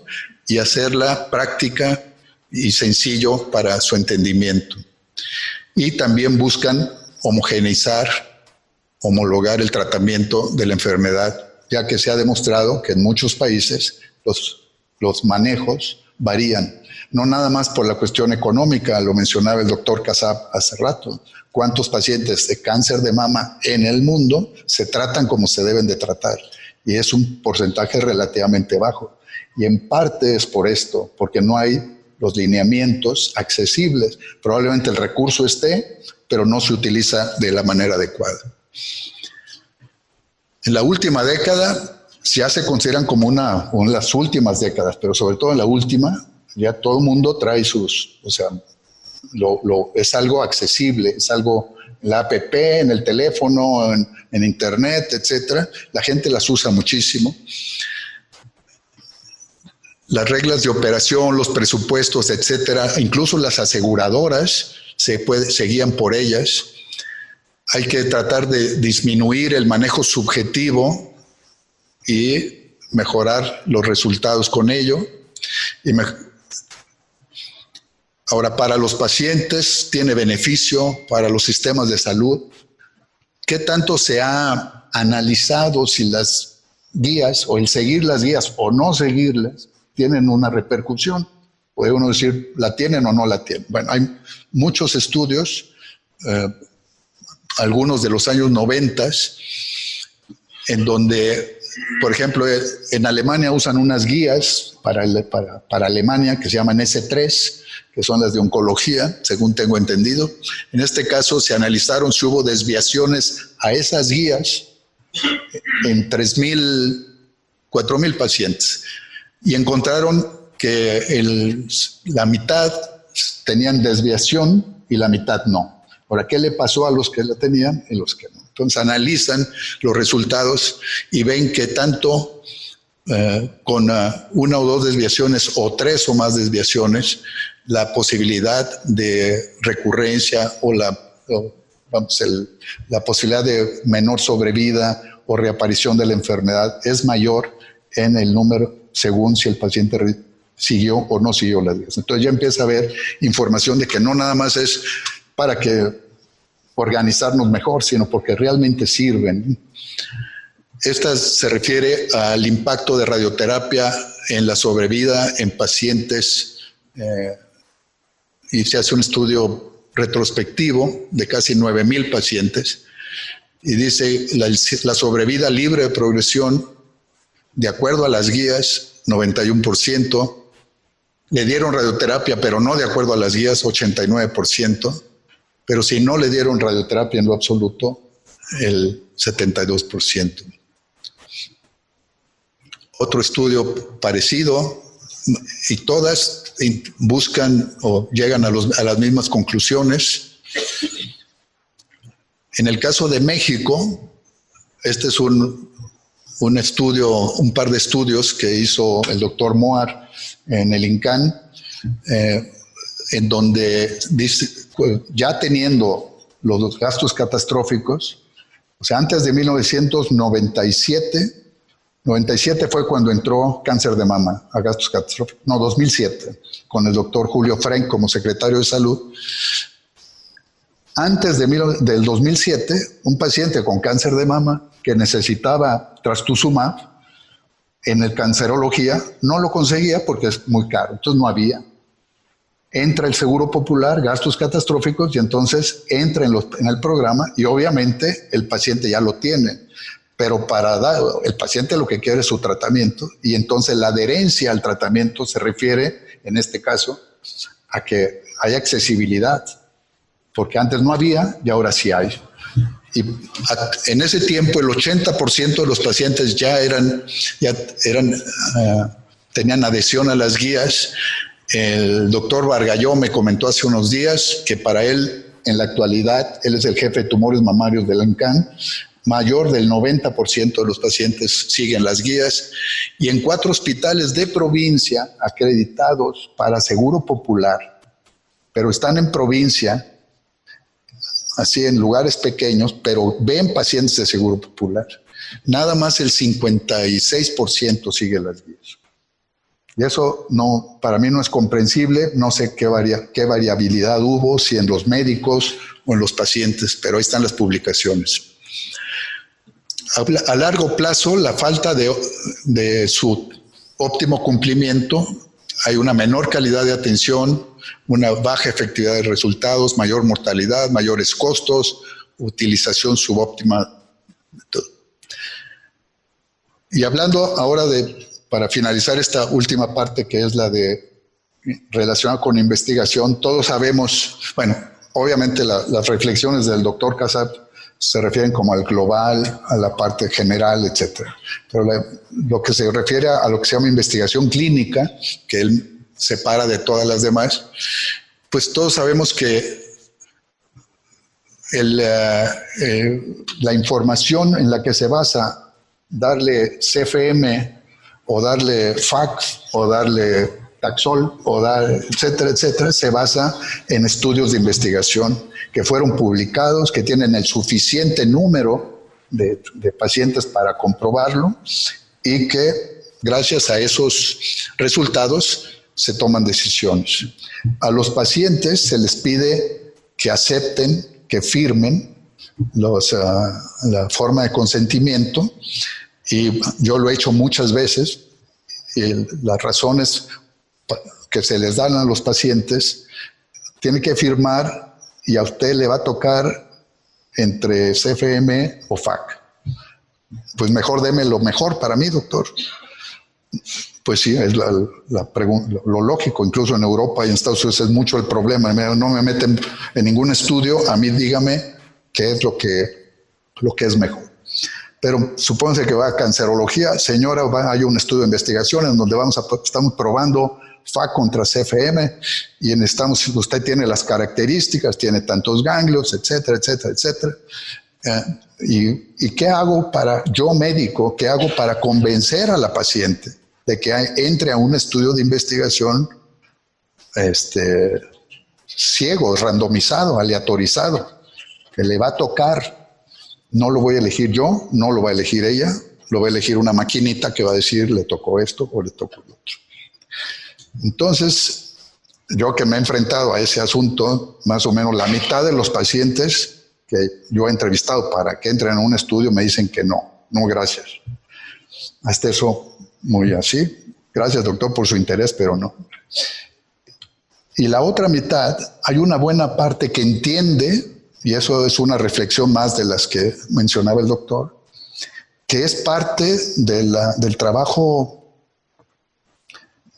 y hacerla práctica y sencillo para su entendimiento. Y también buscan homogeneizar, homologar el tratamiento de la enfermedad, ya que se ha demostrado que en muchos países los manejos varían. No nada más por la cuestión económica, lo mencionaba el doctor Casab hace rato. ¿Cuántos pacientes de cáncer de mama en el mundo se tratan como se deben de tratar? Y es un porcentaje relativamente bajo. Y en parte es por esto, porque no hay los lineamientos accesibles. Probablemente el recurso esté, pero no se utiliza de la manera adecuada. En la última década, ya se consideran como una de las últimas décadas, pero sobre todo en la última, ya todo el mundo trae sus, o sea, es algo accesible, es algo, la app, en el teléfono, en internet, etcétera. La gente las usa muchísimo. Las reglas de operación, los presupuestos, etcétera, incluso las aseguradoras se guían por ellas. Hay que tratar de disminuir el manejo subjetivo y mejorar los resultados con ello. Ahora, para los pacientes tiene beneficio, para los sistemas de salud. ¿Qué tanto se ha analizado si las guías o el seguir las guías o no seguirlas tienen una repercusión? Puede uno decir, ¿la tienen o no la tienen? Bueno, hay muchos estudios, algunos de los años 90, en donde, por ejemplo, en Alemania usan unas guías para Alemania que se llaman S3, que son las de oncología, según tengo entendido. En este caso se analizaron si hubo desviaciones a esas guías en 4,000 pacientes y encontraron que la mitad tenían desviación y la mitad no. Ahora, ¿qué le pasó a los que la tenían y los que no? Entonces analizan los resultados y ven que tanto con una o dos desviaciones o tres o más desviaciones, la posibilidad de recurrencia o la posibilidad de menor sobrevida o reaparición de la enfermedad es mayor en el número según si el paciente siguió o no siguió las guías. Entonces ya empieza a haber información de que no nada más es para que organizarnos mejor, sino porque realmente sirven. Esta se refiere al impacto de radioterapia en la sobrevida en pacientes y se hace un estudio retrospectivo de casi 9,000 pacientes y dice la sobrevida libre de progresión, de acuerdo a las guías, 91%, le dieron radioterapia, pero no de acuerdo a las guías, 89%, pero si no le dieron radioterapia en lo absoluto, el 72%. Otro estudio parecido, y todas buscan o llegan a las mismas conclusiones. En el caso de México, este es un estudio, un par de estudios que hizo el doctor Moar en el INCAN, en donde dice, ya teniendo los gastos catastróficos, o sea, antes de 1997 fue cuando entró cáncer de mama a gastos catastróficos. No, 2007, con el doctor Julio Frenk como secretario de Salud. Antes del 2007, un paciente con cáncer de mama que necesitaba trastuzumab en el cancerología no lo conseguía porque es muy caro, entonces no había. Entra el Seguro Popular, gastos catastróficos, y entonces entra en el programa y obviamente el paciente ya lo tiene. Pero el paciente lo que quiere es su tratamiento, y entonces la adherencia al tratamiento se refiere, en este caso, a que haya accesibilidad, porque antes no había y ahora sí hay. Y en ese tiempo el 80% de los pacientes tenían adhesión a las guías. El doctor Bargalló me comentó hace unos días que para él, en la actualidad, él es el jefe de tumores mamarios del INCAN, mayor del 90% de los pacientes siguen las guías, y en 4 hospitales de provincia acreditados para Seguro Popular, pero están en provincia, así en lugares pequeños, pero ven pacientes de Seguro Popular. Nada más el 56% sigue las guías. Y eso no, para mí no es comprensible, no sé qué variabilidad hubo, si en los médicos o en los pacientes, pero ahí están las publicaciones. A largo plazo, la falta de su óptimo cumplimiento, hay una menor calidad de atención, una baja efectividad de resultados, mayor mortalidad, mayores costos, utilización subóptima de todo. Y hablando ahora para finalizar esta última parte, que es la relacionada con investigación, todos sabemos, bueno, obviamente las reflexiones del doctor Casab se refieren como al global, a la parte general, etc. Pero lo que se refiere a lo que se llama investigación clínica, que él separa de todas las demás, pues todos sabemos que la información en la que se basa darle CFM o darle FACS o darle Taxol o etcétera, etcétera, se basa en estudios de investigación que fueron publicados, que tienen el suficiente número de pacientes para comprobarlo, y que gracias a esos resultados se toman decisiones. A los pacientes se les pide que acepten, que firmen la forma de consentimiento, y yo lo he hecho muchas veces, y las razones que se les dan a los pacientes, tienen que firmar y a usted le va a tocar entre CFM o FAC. Pues mejor deme lo mejor para mí, doctor. Pues sí, es lo lógico. Incluso en Europa y en Estados Unidos es mucho el problema. No me meten en ningún estudio, a mí dígame qué es lo que es mejor. Pero supónganse que va a cancerología, señora, hay un estudio de investigación en donde estamos probando FAC contra CFM y usted tiene las características, tiene tantos ganglios, etcétera, etcétera, etcétera. ¿Y qué hago yo médico, qué hago para convencer a la paciente de que entre a un estudio de investigación ciego, randomizado, aleatorizado, que le va a tocar? No lo voy a elegir yo, no lo va a elegir ella, lo va a elegir una maquinita que va a decir le tocó esto o le tocó lo otro. Entonces, yo que me he enfrentado a ese asunto, más o menos la mitad de los pacientes que yo he entrevistado para que entren a un estudio me dicen que no gracias. Hasta eso muy así, gracias doctor por su interés, pero no. Y la otra mitad, hay una buena parte que entiende, y eso es una reflexión más de las que mencionaba el doctor, que es parte del trabajo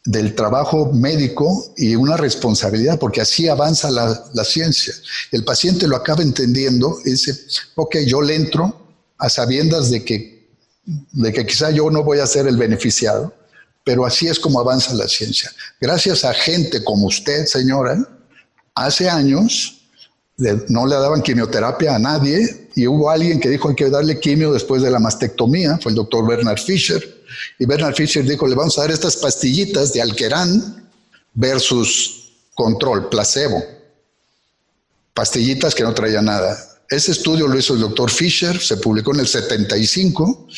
del trabajo médico y una responsabilidad, porque así avanza la ciencia. El paciente lo acaba entendiendo y dice, ok, yo le entro a sabiendas de que quizá yo no voy a ser el beneficiado, pero así es como avanza la ciencia. Gracias a gente como usted, señora, hace años no le daban quimioterapia a nadie y hubo alguien que dijo hay que darle quimio después de la mastectomía, fue el doctor Bernard Fisher, y Bernard Fisher dijo le vamos a dar estas pastillitas de Alquerán versus control, placebo, pastillitas que no traían nada. Ese estudio lo hizo el doctor Fisher, se publicó en el 75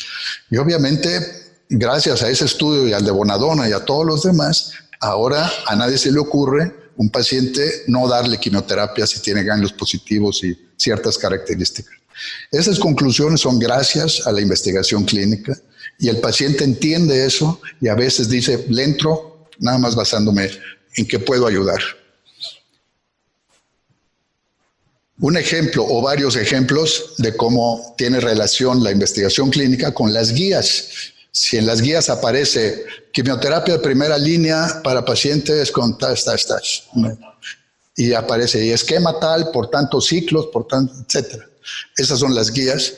y obviamente gracias a ese estudio y al de Bonadonna y a todos los demás, ahora a nadie se le ocurre un paciente no darle quimioterapia si tiene ganglios positivos y ciertas características. Esas conclusiones son gracias a la investigación clínica y el paciente entiende eso y a veces dice, le entro nada más basándome en que puedo ayudar. Un ejemplo o varios ejemplos de cómo tiene relación la investigación clínica con las guías. Si en las guías aparece quimioterapia de primera línea para pacientes con y aparece y esquema tal por tantos ciclos, por tanto, etcétera. Esas son las guías.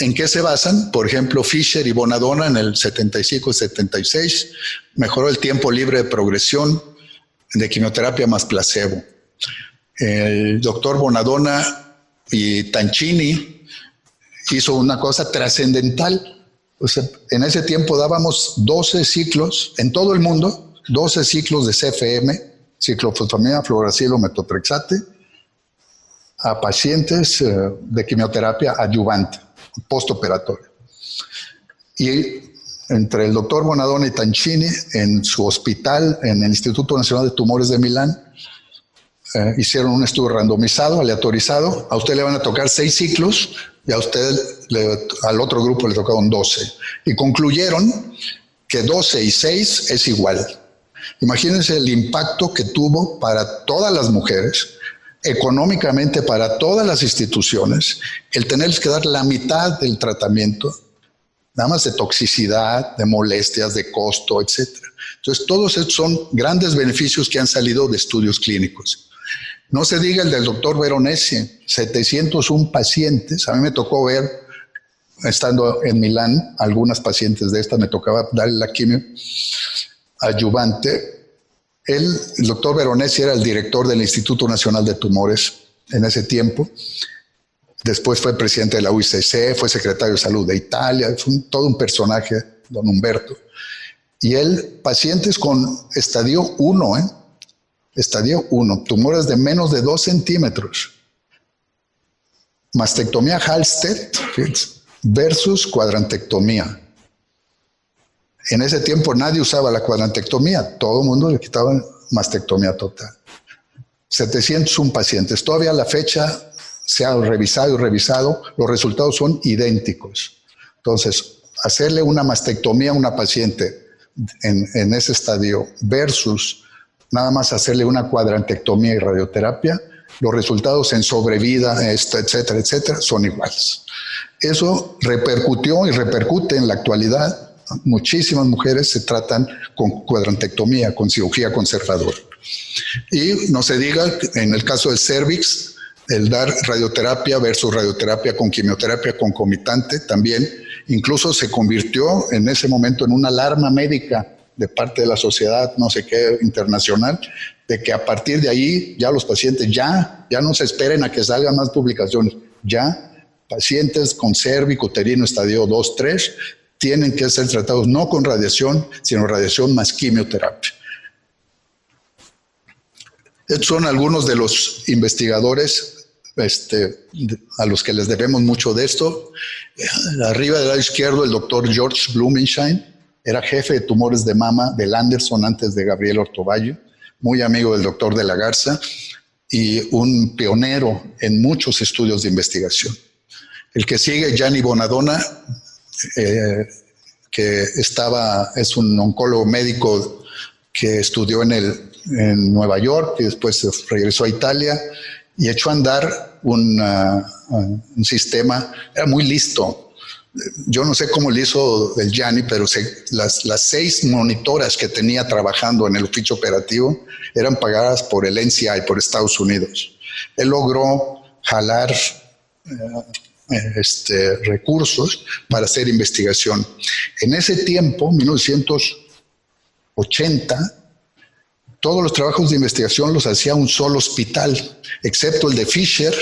¿En qué se basan? Por ejemplo, Fisher y Bonadonna en el 75-76 mejoró el tiempo libre de progresión de quimioterapia más placebo. El doctor Bonadonna y Tancini hizo una cosa trascendental. O sea, en ese tiempo dábamos 12 ciclos en todo el mundo, 12 ciclos de CFM, ciclofosfamida, fluoracilo, metotrexate, a pacientes de quimioterapia adyuvante, postoperatoria. Y entre el doctor Bonadonna y Tancini, en su hospital, en el Instituto Nacional de Tumores de Milán, hicieron un estudio randomizado, aleatorizado. A usted le van a tocar 6 ciclos y a usted, al otro grupo le tocaron 12. Y concluyeron que 12 y 6 es igual. Imagínense el impacto que tuvo para todas las mujeres, económicamente para todas las instituciones, el tenerles que dar la mitad del tratamiento, nada más de toxicidad, de molestias, de costo, etc. Entonces, todos estos son grandes beneficios que han salido de estudios clínicos. No se diga el del doctor Veronesi, 701 pacientes. A mí me tocó ver, estando en Milán, algunas pacientes de estas, me tocaba darle la quimio adyuvante. El doctor Veronesi era el director del Instituto Nacional de Tumores en ese tiempo. Después fue presidente de la UICC, fue secretario de Salud de Italia, fue todo un personaje, don Humberto. Y él, pacientes con estadio 1, estadio 1, tumores de menos de 2 centímetros, mastectomía Halsted versus cuadrantectomía. En ese tiempo nadie usaba la cuadrantectomía, todo el mundo le quitaba mastectomía total. 701 pacientes, todavía a la fecha se ha revisado y revisado, los resultados son idénticos. Entonces, hacerle una mastectomía a una paciente en ese estadio versus nada más hacerle una cuadrantectomía y radioterapia, los resultados en sobrevida, etcétera, etcétera, son iguales. Eso repercutió y repercute en la actualidad. Muchísimas mujeres se tratan con cuadrantectomía, con cirugía conservadora. Y no se diga, en el caso del cervix, el dar radioterapia versus radioterapia con quimioterapia concomitante también incluso se convirtió en ese momento en una alarma médica de parte de la sociedad, no sé qué, internacional, de que a partir de ahí ya los pacientes ya no se esperen a que salgan más publicaciones, ya pacientes con cérvico uterino estadio 2, 3 tienen que ser tratados no con radiación, sino radiación más quimioterapia. Estos son algunos de los investigadores a los que les debemos mucho de esto. Arriba del lado izquierdo, el doctor George Blumenschein, era jefe de tumores de mama del Anderson antes de Gabriel Ortovalle, muy amigo del doctor de la Garza y un pionero en muchos estudios de investigación. El que sigue, Gianni Bonadonna, que es un oncólogo médico que estudió en Nueva York y después regresó a Italia y echó a andar un sistema, era muy listo. yo no sé cómo le hizo el Gianni, pero las 6 monitoras que tenía trabajando en el oficio operativo eran pagadas por el NCI, por Estados Unidos. Él logró jalar recursos para hacer investigación. En ese tiempo, 1980, todos los trabajos de investigación los hacía un solo hospital, excepto el de Fisher,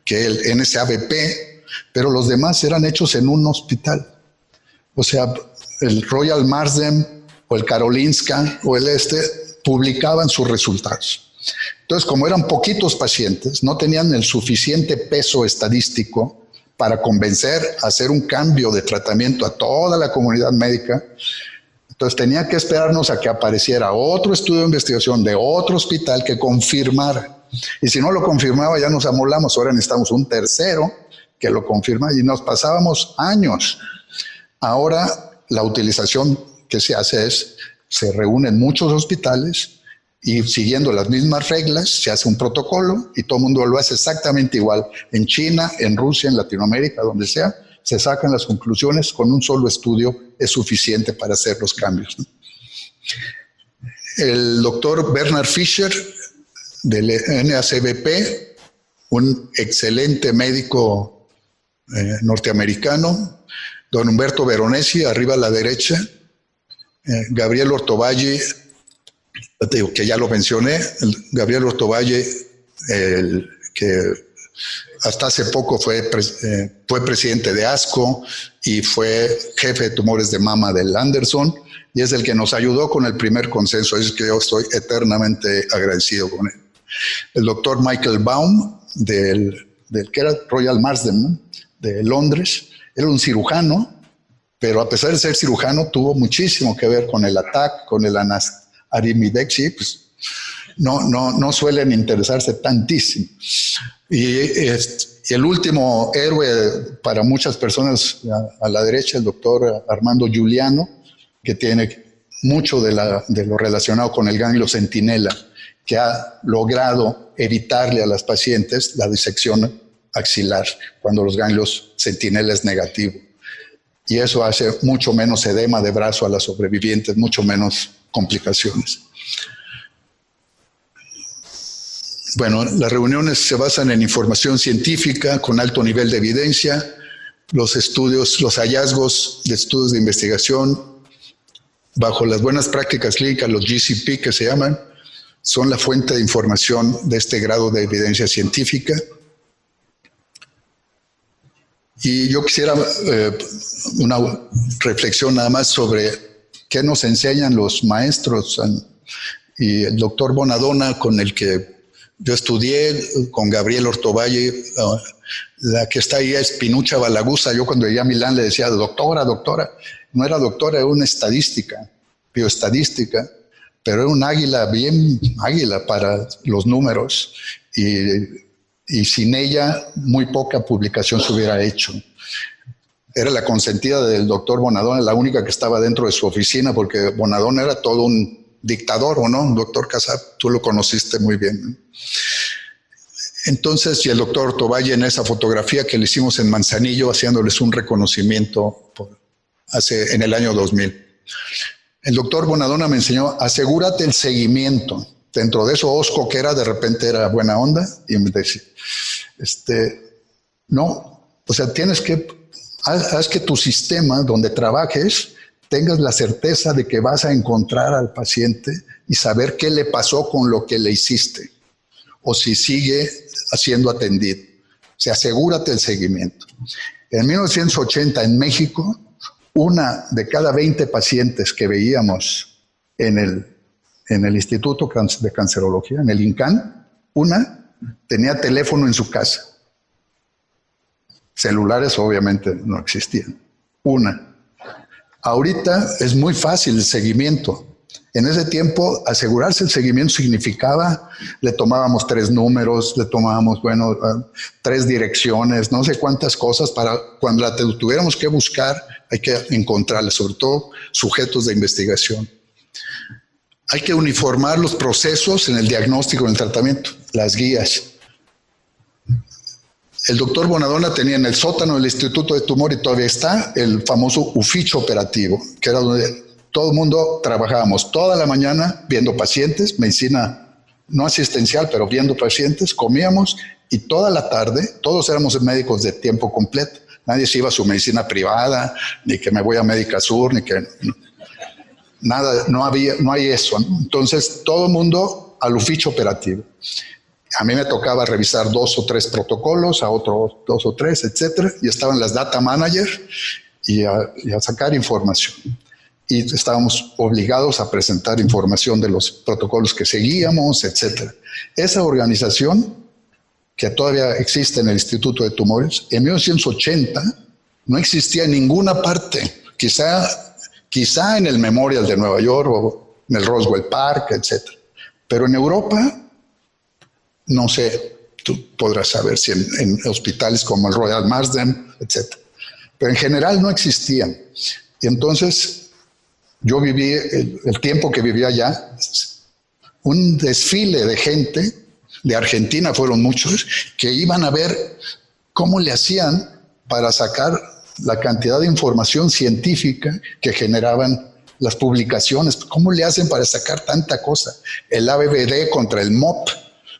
que es el NSABP, pero los demás eran hechos en un hospital. O sea, el Royal Marsden o el Karolinska o el publicaban sus resultados. Entonces, como eran poquitos pacientes, no tenían el suficiente peso estadístico para convencer a hacer un cambio de tratamiento a toda la comunidad médica. Entonces tenía que esperarnos a que apareciera otro estudio de investigación de otro hospital que confirmara. Y si no lo confirmaba, ya nos amolamos. Ahora necesitamos un tercero que lo confirma y nos pasábamos años. Ahora la utilización que se hace es, se reúnen muchos hospitales y siguiendo las mismas reglas se hace un protocolo y todo el mundo lo hace exactamente igual. En China, en Rusia, en Latinoamérica, donde sea, se sacan las conclusiones, con un solo estudio es suficiente para hacer los cambios, ¿no? El doctor Bernard Fisher del NACBP, un excelente médico norteamericano, don Humberto Veronesi, arriba a la derecha, Gabriel Ortovalle, que ya lo mencioné, Gabriel Ortovalle, que hasta hace poco fue presidente de ASCO y fue jefe de tumores de mama del Anderson, y es el que nos ayudó con el primer consenso. Es que yo estoy eternamente agradecido con él. El doctor Michael Baum, del que era Royal Marsden, ¿no?, de Londres, era un cirujano, pero a pesar de ser cirujano, tuvo muchísimo que ver con el ATAC, con el Arimidex, pues no suelen interesarse tantísimo. Y el último héroe para muchas personas a la derecha, el doctor Armando Giuliano, que tiene mucho de lo relacionado con el ganglio centinela, que ha logrado evitarle a las pacientes la disección axilar cuando los ganglios centinela es negativo. Y eso hace mucho menos edema de brazo a las sobrevivientes, mucho menos complicaciones. Bueno, las reuniones se basan en información científica con alto nivel de evidencia. Los estudios, los hallazgos de estudios de investigación bajo las buenas prácticas clínicas, los GCP que se llaman, son la fuente de información de este grado de evidencia científica. Y yo quisiera una reflexión nada más sobre qué nos enseñan los maestros. Y el doctor Bonadonna, con el que yo estudié, con Gabriel Ortovalle, la que está ahí es Pinucha Balagusa. Yo cuando llegué a Milán le decía, doctora, no era doctora, era una estadística, bioestadística, pero era un águila, bien águila para los números, y sin ella muy poca publicación se hubiera hecho. Era la consentida del doctor Bonadonna, la única que estaba dentro de su oficina, porque Bonadonna era todo un dictador, ¿o no? Doctor Casab, tú lo conociste muy bien, ¿no? Entonces, y el doctor Ortovalle en esa fotografía que le hicimos en Manzanillo, haciéndoles un reconocimiento en el año 2000. El doctor Bonadonna me enseñó, asegúrate el seguimiento. Dentro de eso, Osco, que era, de repente era buena onda, y me decía, no, o sea, haz que tu sistema donde trabajes tengas la certeza de que vas a encontrar al paciente y saber qué le pasó con lo que le hiciste, o si sigue siendo atendido. O sea, asegúrate el seguimiento. En 1980, en México, 1 de cada 20 pacientes que veíamos en el Instituto de Cancerología, en el INCAN, 1 tenía teléfono en su casa. Celulares obviamente no existían. 1. Ahorita es muy fácil el seguimiento. En ese tiempo, asegurarse el seguimiento significaba, le tomábamos 3 números, le tomábamos, 3 direcciones, no sé cuántas cosas, para cuando la tuviéramos que buscar, hay que encontrarla, sobre todo sujetos de investigación. Hay que uniformar los procesos en el diagnóstico, en el tratamiento, las guías. El doctor Bonadonna tenía en el sótano del Instituto de Tumor, y todavía está, el famoso uficho operativo, que era donde todo el mundo trabajábamos toda la mañana viendo pacientes, medicina no asistencial, pero viendo pacientes, comíamos, y toda la tarde, todos éramos médicos de tiempo completo. Nadie se iba a su medicina privada, ni que me voy a Médica Sur, ni que... Nada, no hay eso, ¿no? Entonces, todo el mundo al uficho operativo. A mí me tocaba revisar 2 o 3 protocolos, a otros 2 o 3, etcétera, y estaban las data manager y a sacar información. Y estábamos obligados a presentar información de los protocolos que seguíamos, etcétera. Esa organización, que todavía existe en el Instituto de Tumores, en 1980 no existía en ninguna parte, quizá en el Memorial de Nueva York o en el Roswell Park, etcétera. Pero en Europa, no sé, tú podrás saber si en hospitales como el Royal Marsden, etcétera. Pero en general no existían. Y entonces yo viví, el tiempo que vivía allá, un desfile de gente, de Argentina fueron muchos, que iban a ver cómo le hacían para sacar la cantidad de información científica que generaban las publicaciones. ¿Cómo le hacen para sacar tanta cosa? El ABVD contra el MOP,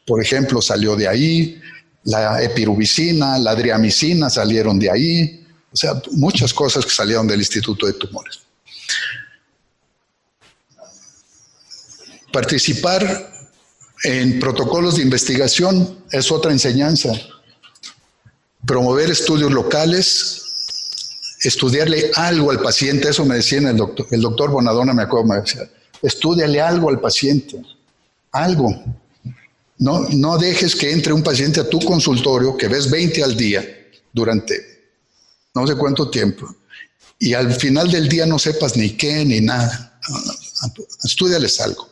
por ejemplo, salió de ahí, la epirubicina, la driamicina salieron de ahí, o sea, muchas cosas que salieron del Instituto de Tumores. Participar en protocolos de investigación es otra enseñanza. Promover estudios locales, estudiarle algo al paciente, eso me decía el doctor Bonadonna, me acuerdo, me decía, estúdiale algo al paciente, algo. No dejes que entre un paciente a tu consultorio, que ves 20 al día, durante no sé cuánto tiempo, y al final del día no sepas ni qué ni nada. Estúdiales algo.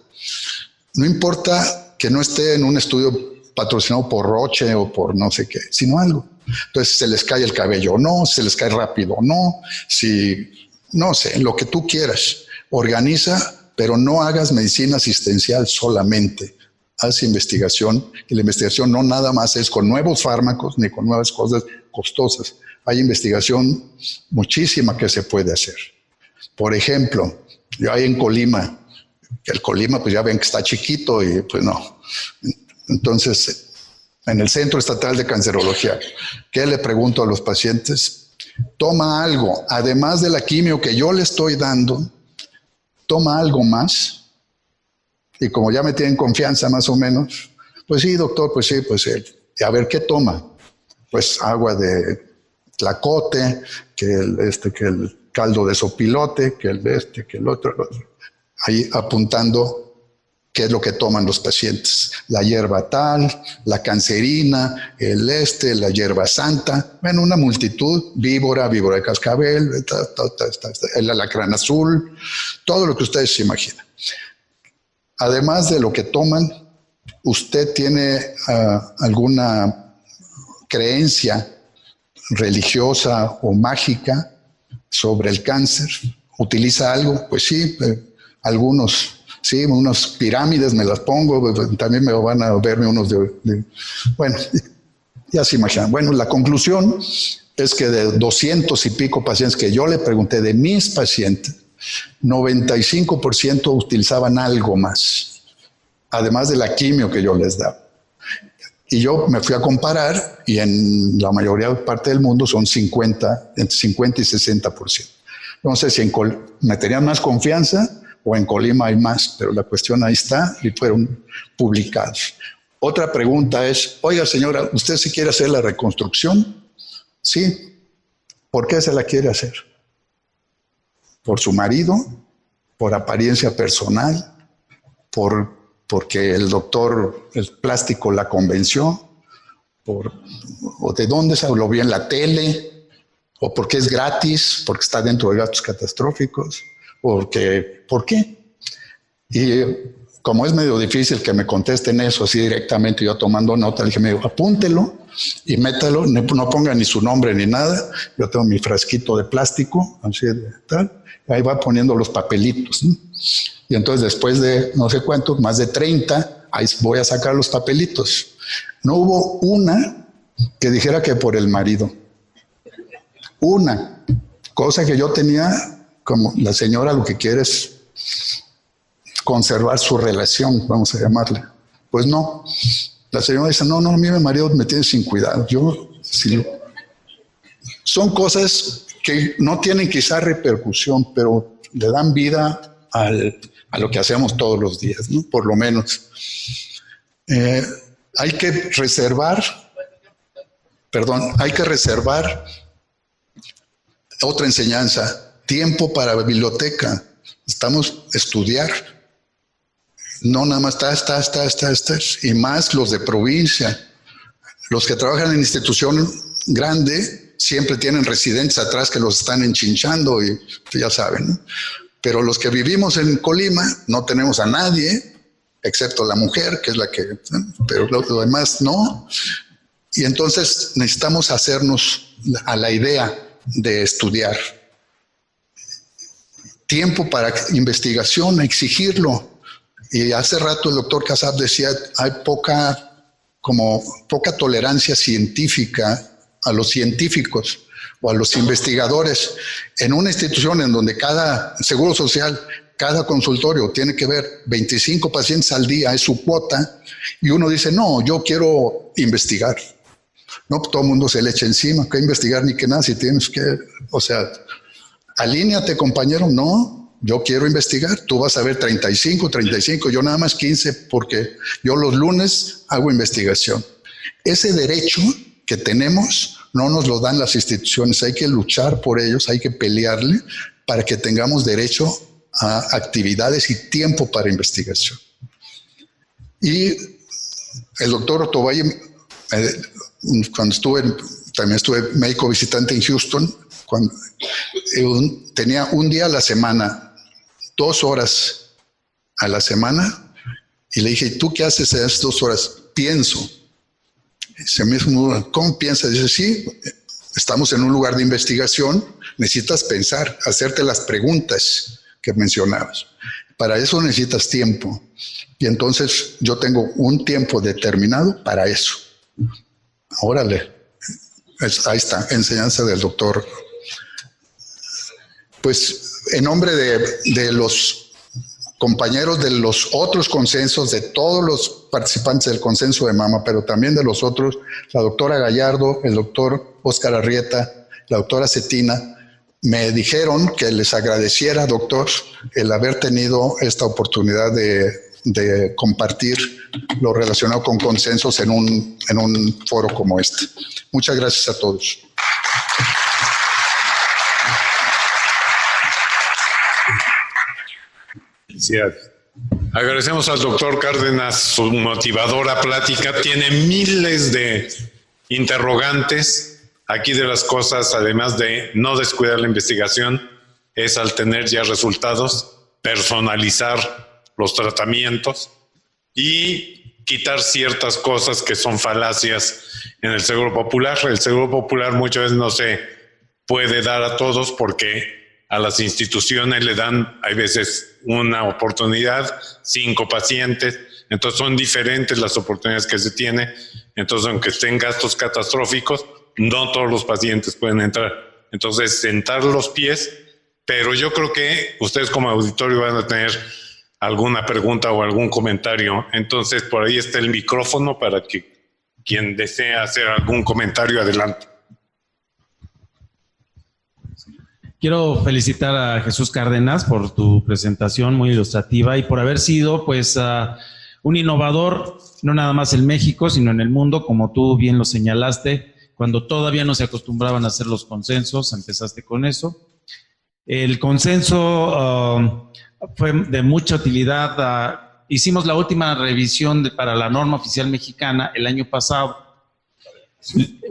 No importa que no esté en un estudio patrocinado por Roche o por no sé qué, sino algo. Entonces, se les cae el cabello o no, se les cae rápido o no, no sé, lo que tú quieras. Organiza, pero no hagas medicina asistencial solamente. Haz investigación, y la investigación no nada más es con nuevos fármacos ni con nuevas cosas costosas. Hay investigación muchísima que se puede hacer. Por ejemplo, yo ahí en Colima, el Colima pues ya ven que está chiquito y pues no. Entonces, en el Centro Estatal de Cancerología, ¿qué le pregunto a los pacientes? Toma algo, además de la quimio que yo le estoy dando, toma algo más. Y como ya me tienen confianza más o menos, pues sí, doctor, pues sí, pues a ver, ¿qué toma? Pues agua de tlacote, que el caldo de sopilote, que el otro. Ahí apuntando qué es lo que toman los pacientes. La hierba tal, la cancerina, la hierba santa, bueno, una multitud, víbora de cascabel, el alacrán azul, todo lo que ustedes se imaginan. Además de lo que toman, ¿usted tiene alguna creencia religiosa o mágica sobre el cáncer? ¿Utiliza algo? Pues sí, algunos, sí, unas pirámides me las pongo, también me van a verme unos bueno, ya se imaginan. Bueno, la conclusión es que de 200 y pico pacientes que yo le pregunté, de mis pacientes, 95% utilizaban algo más, además de la quimio que yo les daba. Y yo me fui a comparar y en la mayoría de parte del mundo son entre 50 y 60%. No sé si me tenían más confianza o en Colima hay más, pero la cuestión ahí está y fueron publicados. Otra pregunta es, oiga señora, ¿usted se quiere hacer la reconstrucción? Sí. ¿Por qué se la quiere hacer? ¿Por su marido? ¿Por apariencia personal? ¿Porque el doctor, el plástico la convenció? ¿O de dónde se lo vio en la tele? ¿O porque es gratis? ¿Porque está dentro de gastos catastróficos? ¿Por qué? Y como es medio difícil que me contesten eso así directamente, yo tomando nota, le dije, apúntelo y métalo, no ponga ni su nombre ni nada. Yo tengo mi frasquito de plástico, así de tal, y ahí va poniendo los papelitos, ¿no? Y entonces después de no sé cuántos, más de 30, ahí voy a sacar los papelitos. No hubo una que dijera que por el marido. Una cosa que yo tenía, como la señora lo que quiere es conservar su relación, vamos a llamarle. Pues no. La señora dice, no, a mí mi marido me tiene sin cuidado. Yo, sí. Son cosas que no tienen quizá repercusión, pero le dan vida a lo que hacemos todos los días, ¿no? Por lo menos. Hay que reservar otra enseñanza, tiempo para la biblioteca. Estamos a estudiar. No nada más está, y más los de provincia. Los que trabajan en institución grande siempre tienen residentes atrás que los están enchinchando y ya saben, ¿no? Pero los que vivimos en Colima no tenemos a nadie, excepto la mujer, que es la que, pero lo demás no. Y entonces necesitamos hacernos a la idea de estudiar. Tiempo para investigación, exigirlo. Y hace rato el doctor Casab decía, hay poca tolerancia científica a los científicos o a los investigadores. En una institución en donde cada seguro social, cada consultorio tiene que ver 25 pacientes al día, es su cuota, y uno dice, no, yo quiero investigar. No, todo el mundo se le echa encima, que investigar ni que nada, si tienes que, o sea, alíñate, compañero, no. Yo quiero investigar, tú vas a ver 35, yo nada más 15, porque yo los lunes hago investigación. Ese derecho que tenemos no nos lo dan las instituciones, hay que luchar por ellos, hay que pelearle para que tengamos derecho a actividades y tiempo para investigación. Y el doctor Otovalle, cuando también estuve médico visitante en Houston, tenía un día a la semana, 2 horas a la semana, y le dije, ¿tú qué haces en esas 2 horas? Pienso. Se me dijo, ¿cómo piensas? Dice, sí, estamos en un lugar de investigación, necesitas pensar, hacerte las preguntas que mencionabas. Para eso necesitas tiempo. Y entonces yo tengo un tiempo determinado para eso. Órale, ahí está, enseñanza del doctor. Pues en nombre de los compañeros de los otros consensos, de todos los participantes del consenso de mama, pero también de los otros, la doctora Gallardo, el doctor Óscar Arrieta, la doctora Cetina, me dijeron que les agradeciera, doctor, el haber tenido esta oportunidad de compartir lo relacionado con consensos en un foro como este. Muchas gracias a todos. Sí, agradecemos al doctor Cárdenas su motivadora plática. Tiene miles de interrogantes. Aquí de las cosas, además de no descuidar la investigación, es al tener ya resultados, personalizar los tratamientos y quitar ciertas cosas que son falacias en el Seguro Popular. El Seguro Popular muchas veces no se puede dar a todos porque a las instituciones le dan, hay veces, una oportunidad, 5 pacientes, entonces son diferentes las oportunidades que se tiene. Entonces, aunque estén gastos catastróficos, no todos los pacientes pueden entrar. Entonces, sentar los pies, pero yo creo que ustedes como auditorio van a tener alguna pregunta o algún comentario. Entonces, por ahí está el micrófono para que quien desee hacer algún comentario, adelante. Quiero felicitar a Jesús Cárdenas por tu presentación muy ilustrativa y por haber sido pues un innovador, no nada más en México, sino en el mundo, como tú bien lo señalaste, cuando todavía no se acostumbraban a hacer los consensos, empezaste con eso. El consenso fue de mucha utilidad. Hicimos la última revisión para la norma oficial mexicana el año pasado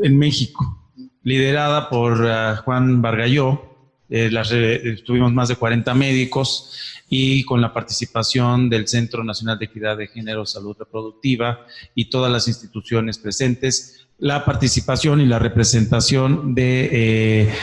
en México, liderada por Juan Bargalló. Tuvimos más de 40 médicos y con la participación del Centro Nacional de Equidad de Género, Salud Reproductiva y todas las instituciones presentes, la participación y la representación de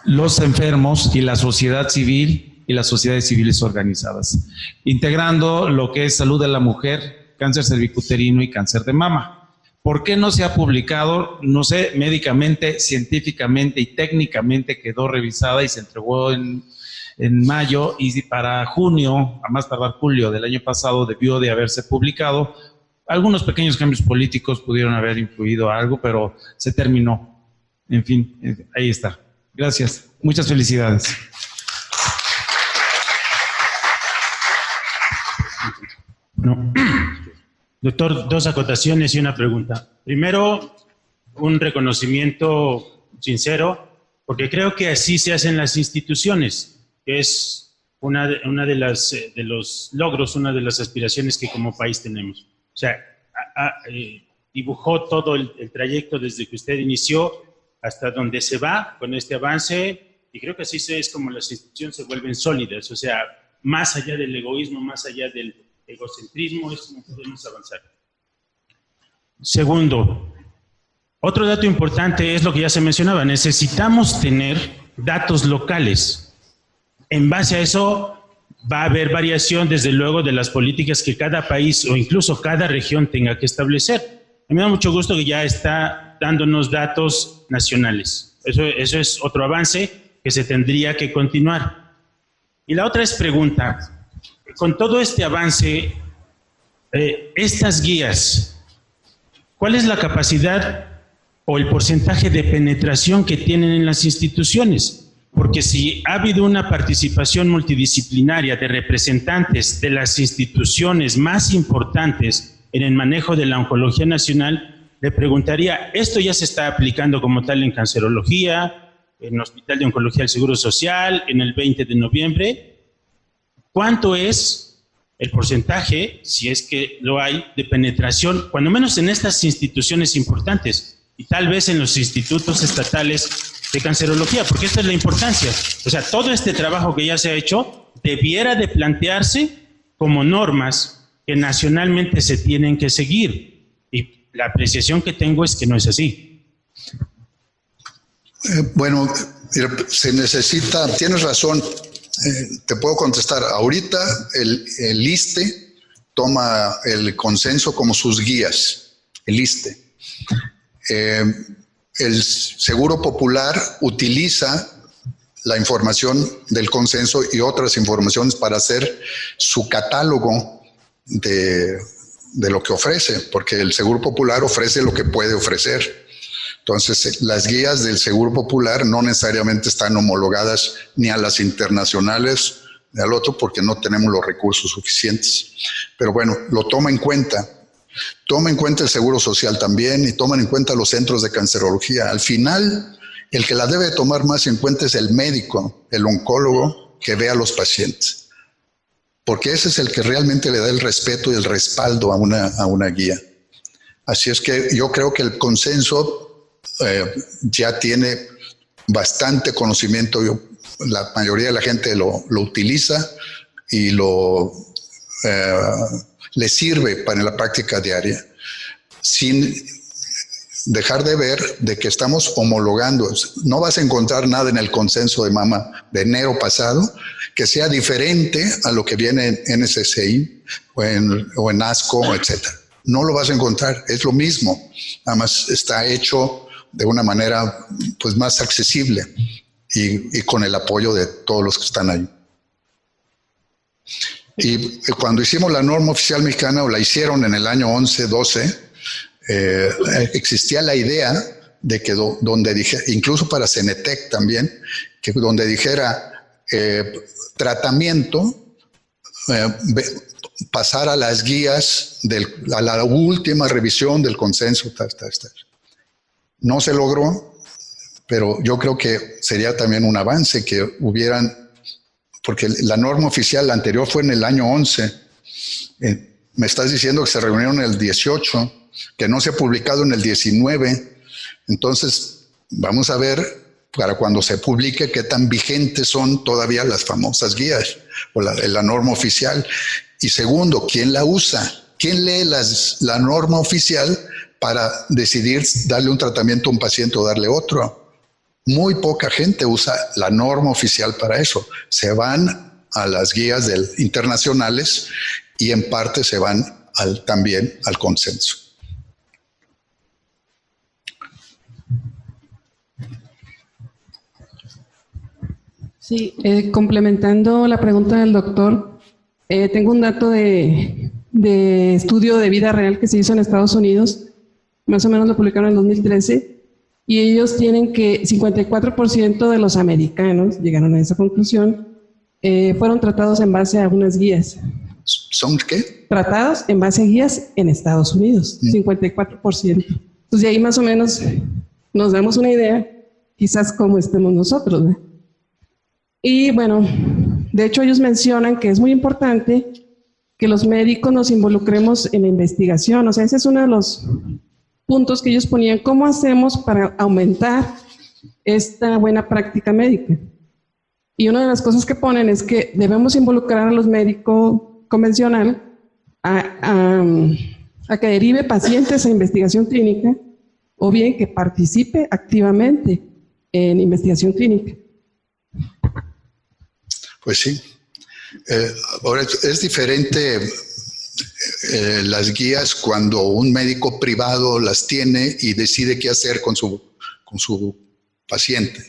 los enfermos y la sociedad civil y las sociedades civiles organizadas, integrando lo que es salud de la mujer, cáncer cervicuterino y cáncer de mama. ¿Por qué no se ha publicado? No sé, médicamente, científicamente y técnicamente quedó revisada y se entregó en mayo, y para junio, a más tardar julio del año pasado, debió de haberse publicado. Algunos pequeños cambios políticos pudieron haber influido algo, pero se terminó. En fin, ahí está. Gracias. Muchas felicidades. No. Doctor, dos acotaciones y una pregunta. Primero, un reconocimiento sincero, porque creo que así se hacen las instituciones, que es una de los logros, una de las aspiraciones que como país tenemos. O sea, dibujó todo el trayecto desde que usted inició hasta donde se va con este avance, y creo que así es como las instituciones se vuelven sólidas, o sea, más allá del egoísmo, más allá del egocentrismo, es como podemos avanzar. Segundo, otro dato importante es lo que ya se mencionaba, necesitamos tener datos locales. En base a eso va a haber variación, desde luego, de las políticas que cada país o incluso cada región tenga que establecer. A mí me da mucho gusto que ya está dándonos datos nacionales. Eso es otro avance que se tendría que continuar. Y la otra es pregunta. Con todo este avance, estas guías, ¿cuál es la capacidad o el porcentaje de penetración que tienen en las instituciones? Porque si ha habido una participación multidisciplinaria de representantes de las instituciones más importantes en el manejo de la oncología nacional, le preguntaría, ¿esto ya se está aplicando como tal en cancerología, en el Hospital de Oncología del Seguro Social, en el 20 de noviembre? ¿Cuánto es el porcentaje, si es que lo hay, de penetración, cuando menos en estas instituciones importantes y tal vez en los institutos estatales de cancerología? Porque esta es la importancia. O sea, todo este trabajo que ya se ha hecho debiera de plantearse como normas que nacionalmente se tienen que seguir. Y la apreciación que tengo es que no es así. Bueno, se necesita, tienes razón, te puedo contestar. Ahorita el ISSSTE toma el consenso como sus guías, el ISSSTE. El Seguro Popular utiliza la información del consenso y otras informaciones para hacer su catálogo de lo que ofrece, porque el Seguro Popular ofrece lo que puede ofrecer. Entonces, las guías del Seguro Popular no necesariamente están homologadas ni a las internacionales ni al otro, porque no tenemos los recursos suficientes. Pero bueno, lo toma en cuenta. Toma en cuenta el Seguro Social también y toman en cuenta los centros de cancerología. Al final, el que la debe tomar más en cuenta es el médico, el oncólogo que ve a los pacientes, porque ese es el que realmente le da el respeto y el respaldo a una guía. Así es que yo creo que el consenso ya tiene bastante conocimiento. La mayoría de la gente lo utiliza y le sirve para la práctica diaria, sin dejar de ver de que estamos homologando. No vas a encontrar nada en el consenso de mama de enero pasado que sea diferente a lo que viene en NSSI o en ASCO, etc. No lo vas a encontrar, es lo mismo, nada más está hecho de una manera pues más accesible y con el apoyo de todos los que están ahí. Y cuando hicimos la norma oficial mexicana, o la hicieron en el año 11-12, existía la idea de que donde dije, incluso para Cenetec también, que donde dijera tratamiento, pasar a las guías, a la última revisión del consenso, tal. No se logró, pero yo creo que sería también un avance que hubieran, porque la norma oficial, la anterior fue en el año 11. Me estás diciendo que se reunieron en el 18, que no se ha publicado en el 19. Entonces, vamos a ver para cuando se publique qué tan vigentes son todavía las famosas guías o la norma oficial. Y segundo, ¿quién la usa? ¿Quién lee la norma oficial para decidir darle un tratamiento a un paciente o darle otro? Muy poca gente usa la norma oficial para eso. Se van a las guías internacionales y en parte se van también al consenso. Sí, complementando la pregunta del doctor, tengo un dato de estudio de vida real que se hizo en Estados Unidos, más o menos lo publicaron en 2013, y ellos tienen que 54% de los americanos, llegaron a esa conclusión, fueron tratados en base a unas guías. ¿Son qué? Tratados en base a guías en Estados Unidos, 54%. Entonces de ahí más o menos nos damos una idea, quizás cómo estemos nosotros, ¿no? Y bueno, de hecho ellos mencionan que es muy importante que los médicos nos involucremos en la investigación. O sea, ese es uno de los puntos que ellos ponían. ¿Cómo hacemos para aumentar esta buena práctica médica? Y una de las cosas que ponen es que debemos involucrar a los médicos convencional a que derive pacientes a investigación clínica o bien que participe activamente en investigación clínica. Pues sí. Ahora es diferente las guías cuando un médico privado las tiene y decide qué hacer con su paciente.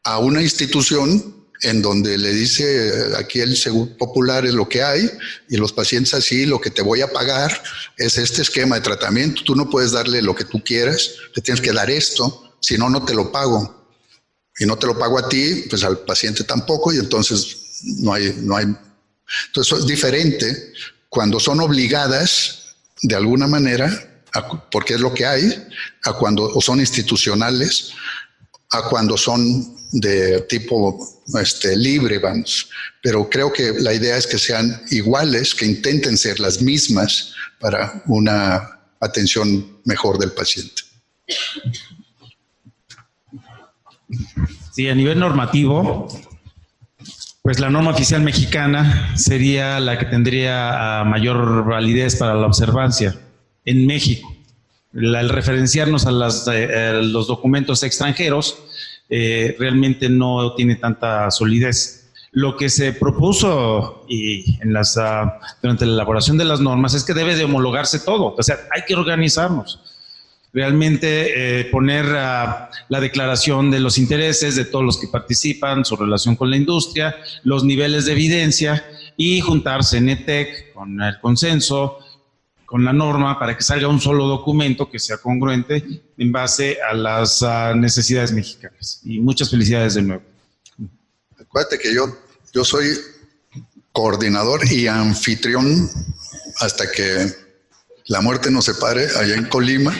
A una institución en donde le dice, aquí el seguro popular es lo que hay y los pacientes así, lo que te voy a pagar es este esquema de tratamiento. Tú no puedes darle lo que tú quieras, te tienes que dar esto, si no, no te lo pago. Y no te lo pago a ti, pues al paciente tampoco, y entonces no hay. Entonces eso es diferente cuando son obligadas de alguna manera, porque es lo que hay, a cuando o son institucionales, a cuando son de tipo libre, vamos. Pero creo que la idea es que sean iguales, que intenten ser las mismas para una atención mejor del paciente. Sí, a nivel normativo, pues la norma oficial mexicana sería la que tendría mayor validez para la observancia en México. El referenciarnos a los documentos extranjeros realmente no tiene tanta solidez. Lo que se propuso durante la elaboración de las normas es que debe de homologarse todo. O sea, hay que organizarnos. Realmente poner la declaración de los intereses de todos los que participan, su relación con la industria, los niveles de evidencia y juntarse en ETEC con el consenso, con la norma, para que salga un solo documento que sea congruente en base a las necesidades mexicanas. Y muchas felicidades de nuevo. Acuérdate que yo soy coordinador y anfitrión hasta que la muerte nos separe allá en Colima,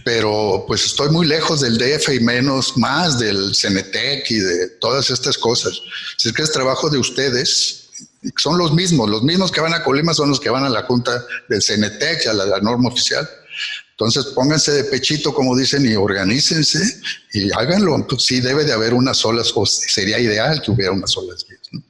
pero pues estoy muy lejos del DF y más del CENETEC y de todas estas cosas. Si es que es trabajo de ustedes, son los mismos que van a Colima son los que van a la junta del CENETEC y a la norma oficial. Entonces pónganse de pechito, como dicen, y organícense y háganlo. Pues sí, debe de haber unas solas, o sería ideal que hubiera unas solas guías, ¿no?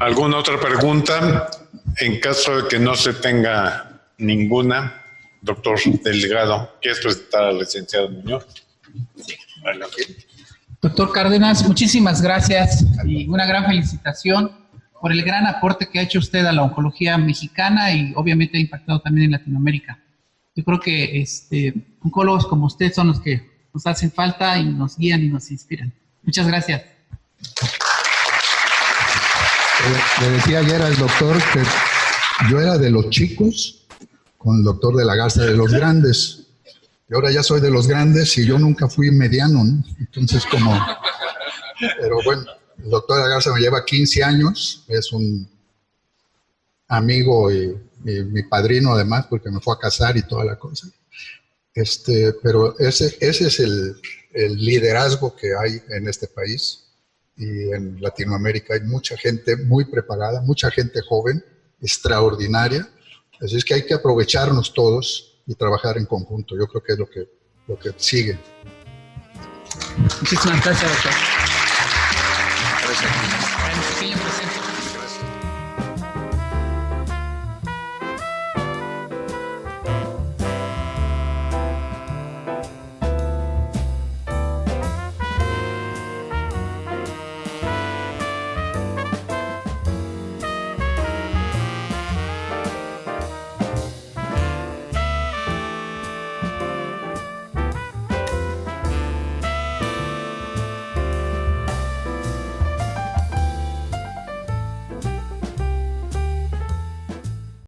¿Alguna otra pregunta? En caso de que no se tenga ninguna, doctor Delgado, ¿quieres presentar al licenciado Muñoz? Sí. Vale. Doctor Cárdenas, muchísimas gracias y una gran felicitación por el gran aporte que ha hecho usted a la oncología mexicana y obviamente ha impactado también en Latinoamérica. Yo creo que oncólogos como usted son los que nos hacen falta y nos guían y nos inspiran. Muchas gracias. Le decía ayer al doctor que yo era de los chicos con el doctor de la Garza, de los grandes. Y ahora ya soy de los grandes y yo nunca fui mediano, ¿no? Entonces pero bueno, el doctor de la Garza me lleva 15 años, es un amigo y mi padrino además, porque me fue a casar y toda la cosa. Pero ese es el liderazgo que hay en este país. Y en Latinoamérica hay mucha gente muy preparada, mucha gente joven, extraordinaria. Así es que hay que aprovecharnos todos y trabajar en conjunto. Yo creo que es lo que sigue. Muchísimas gracias, doctor.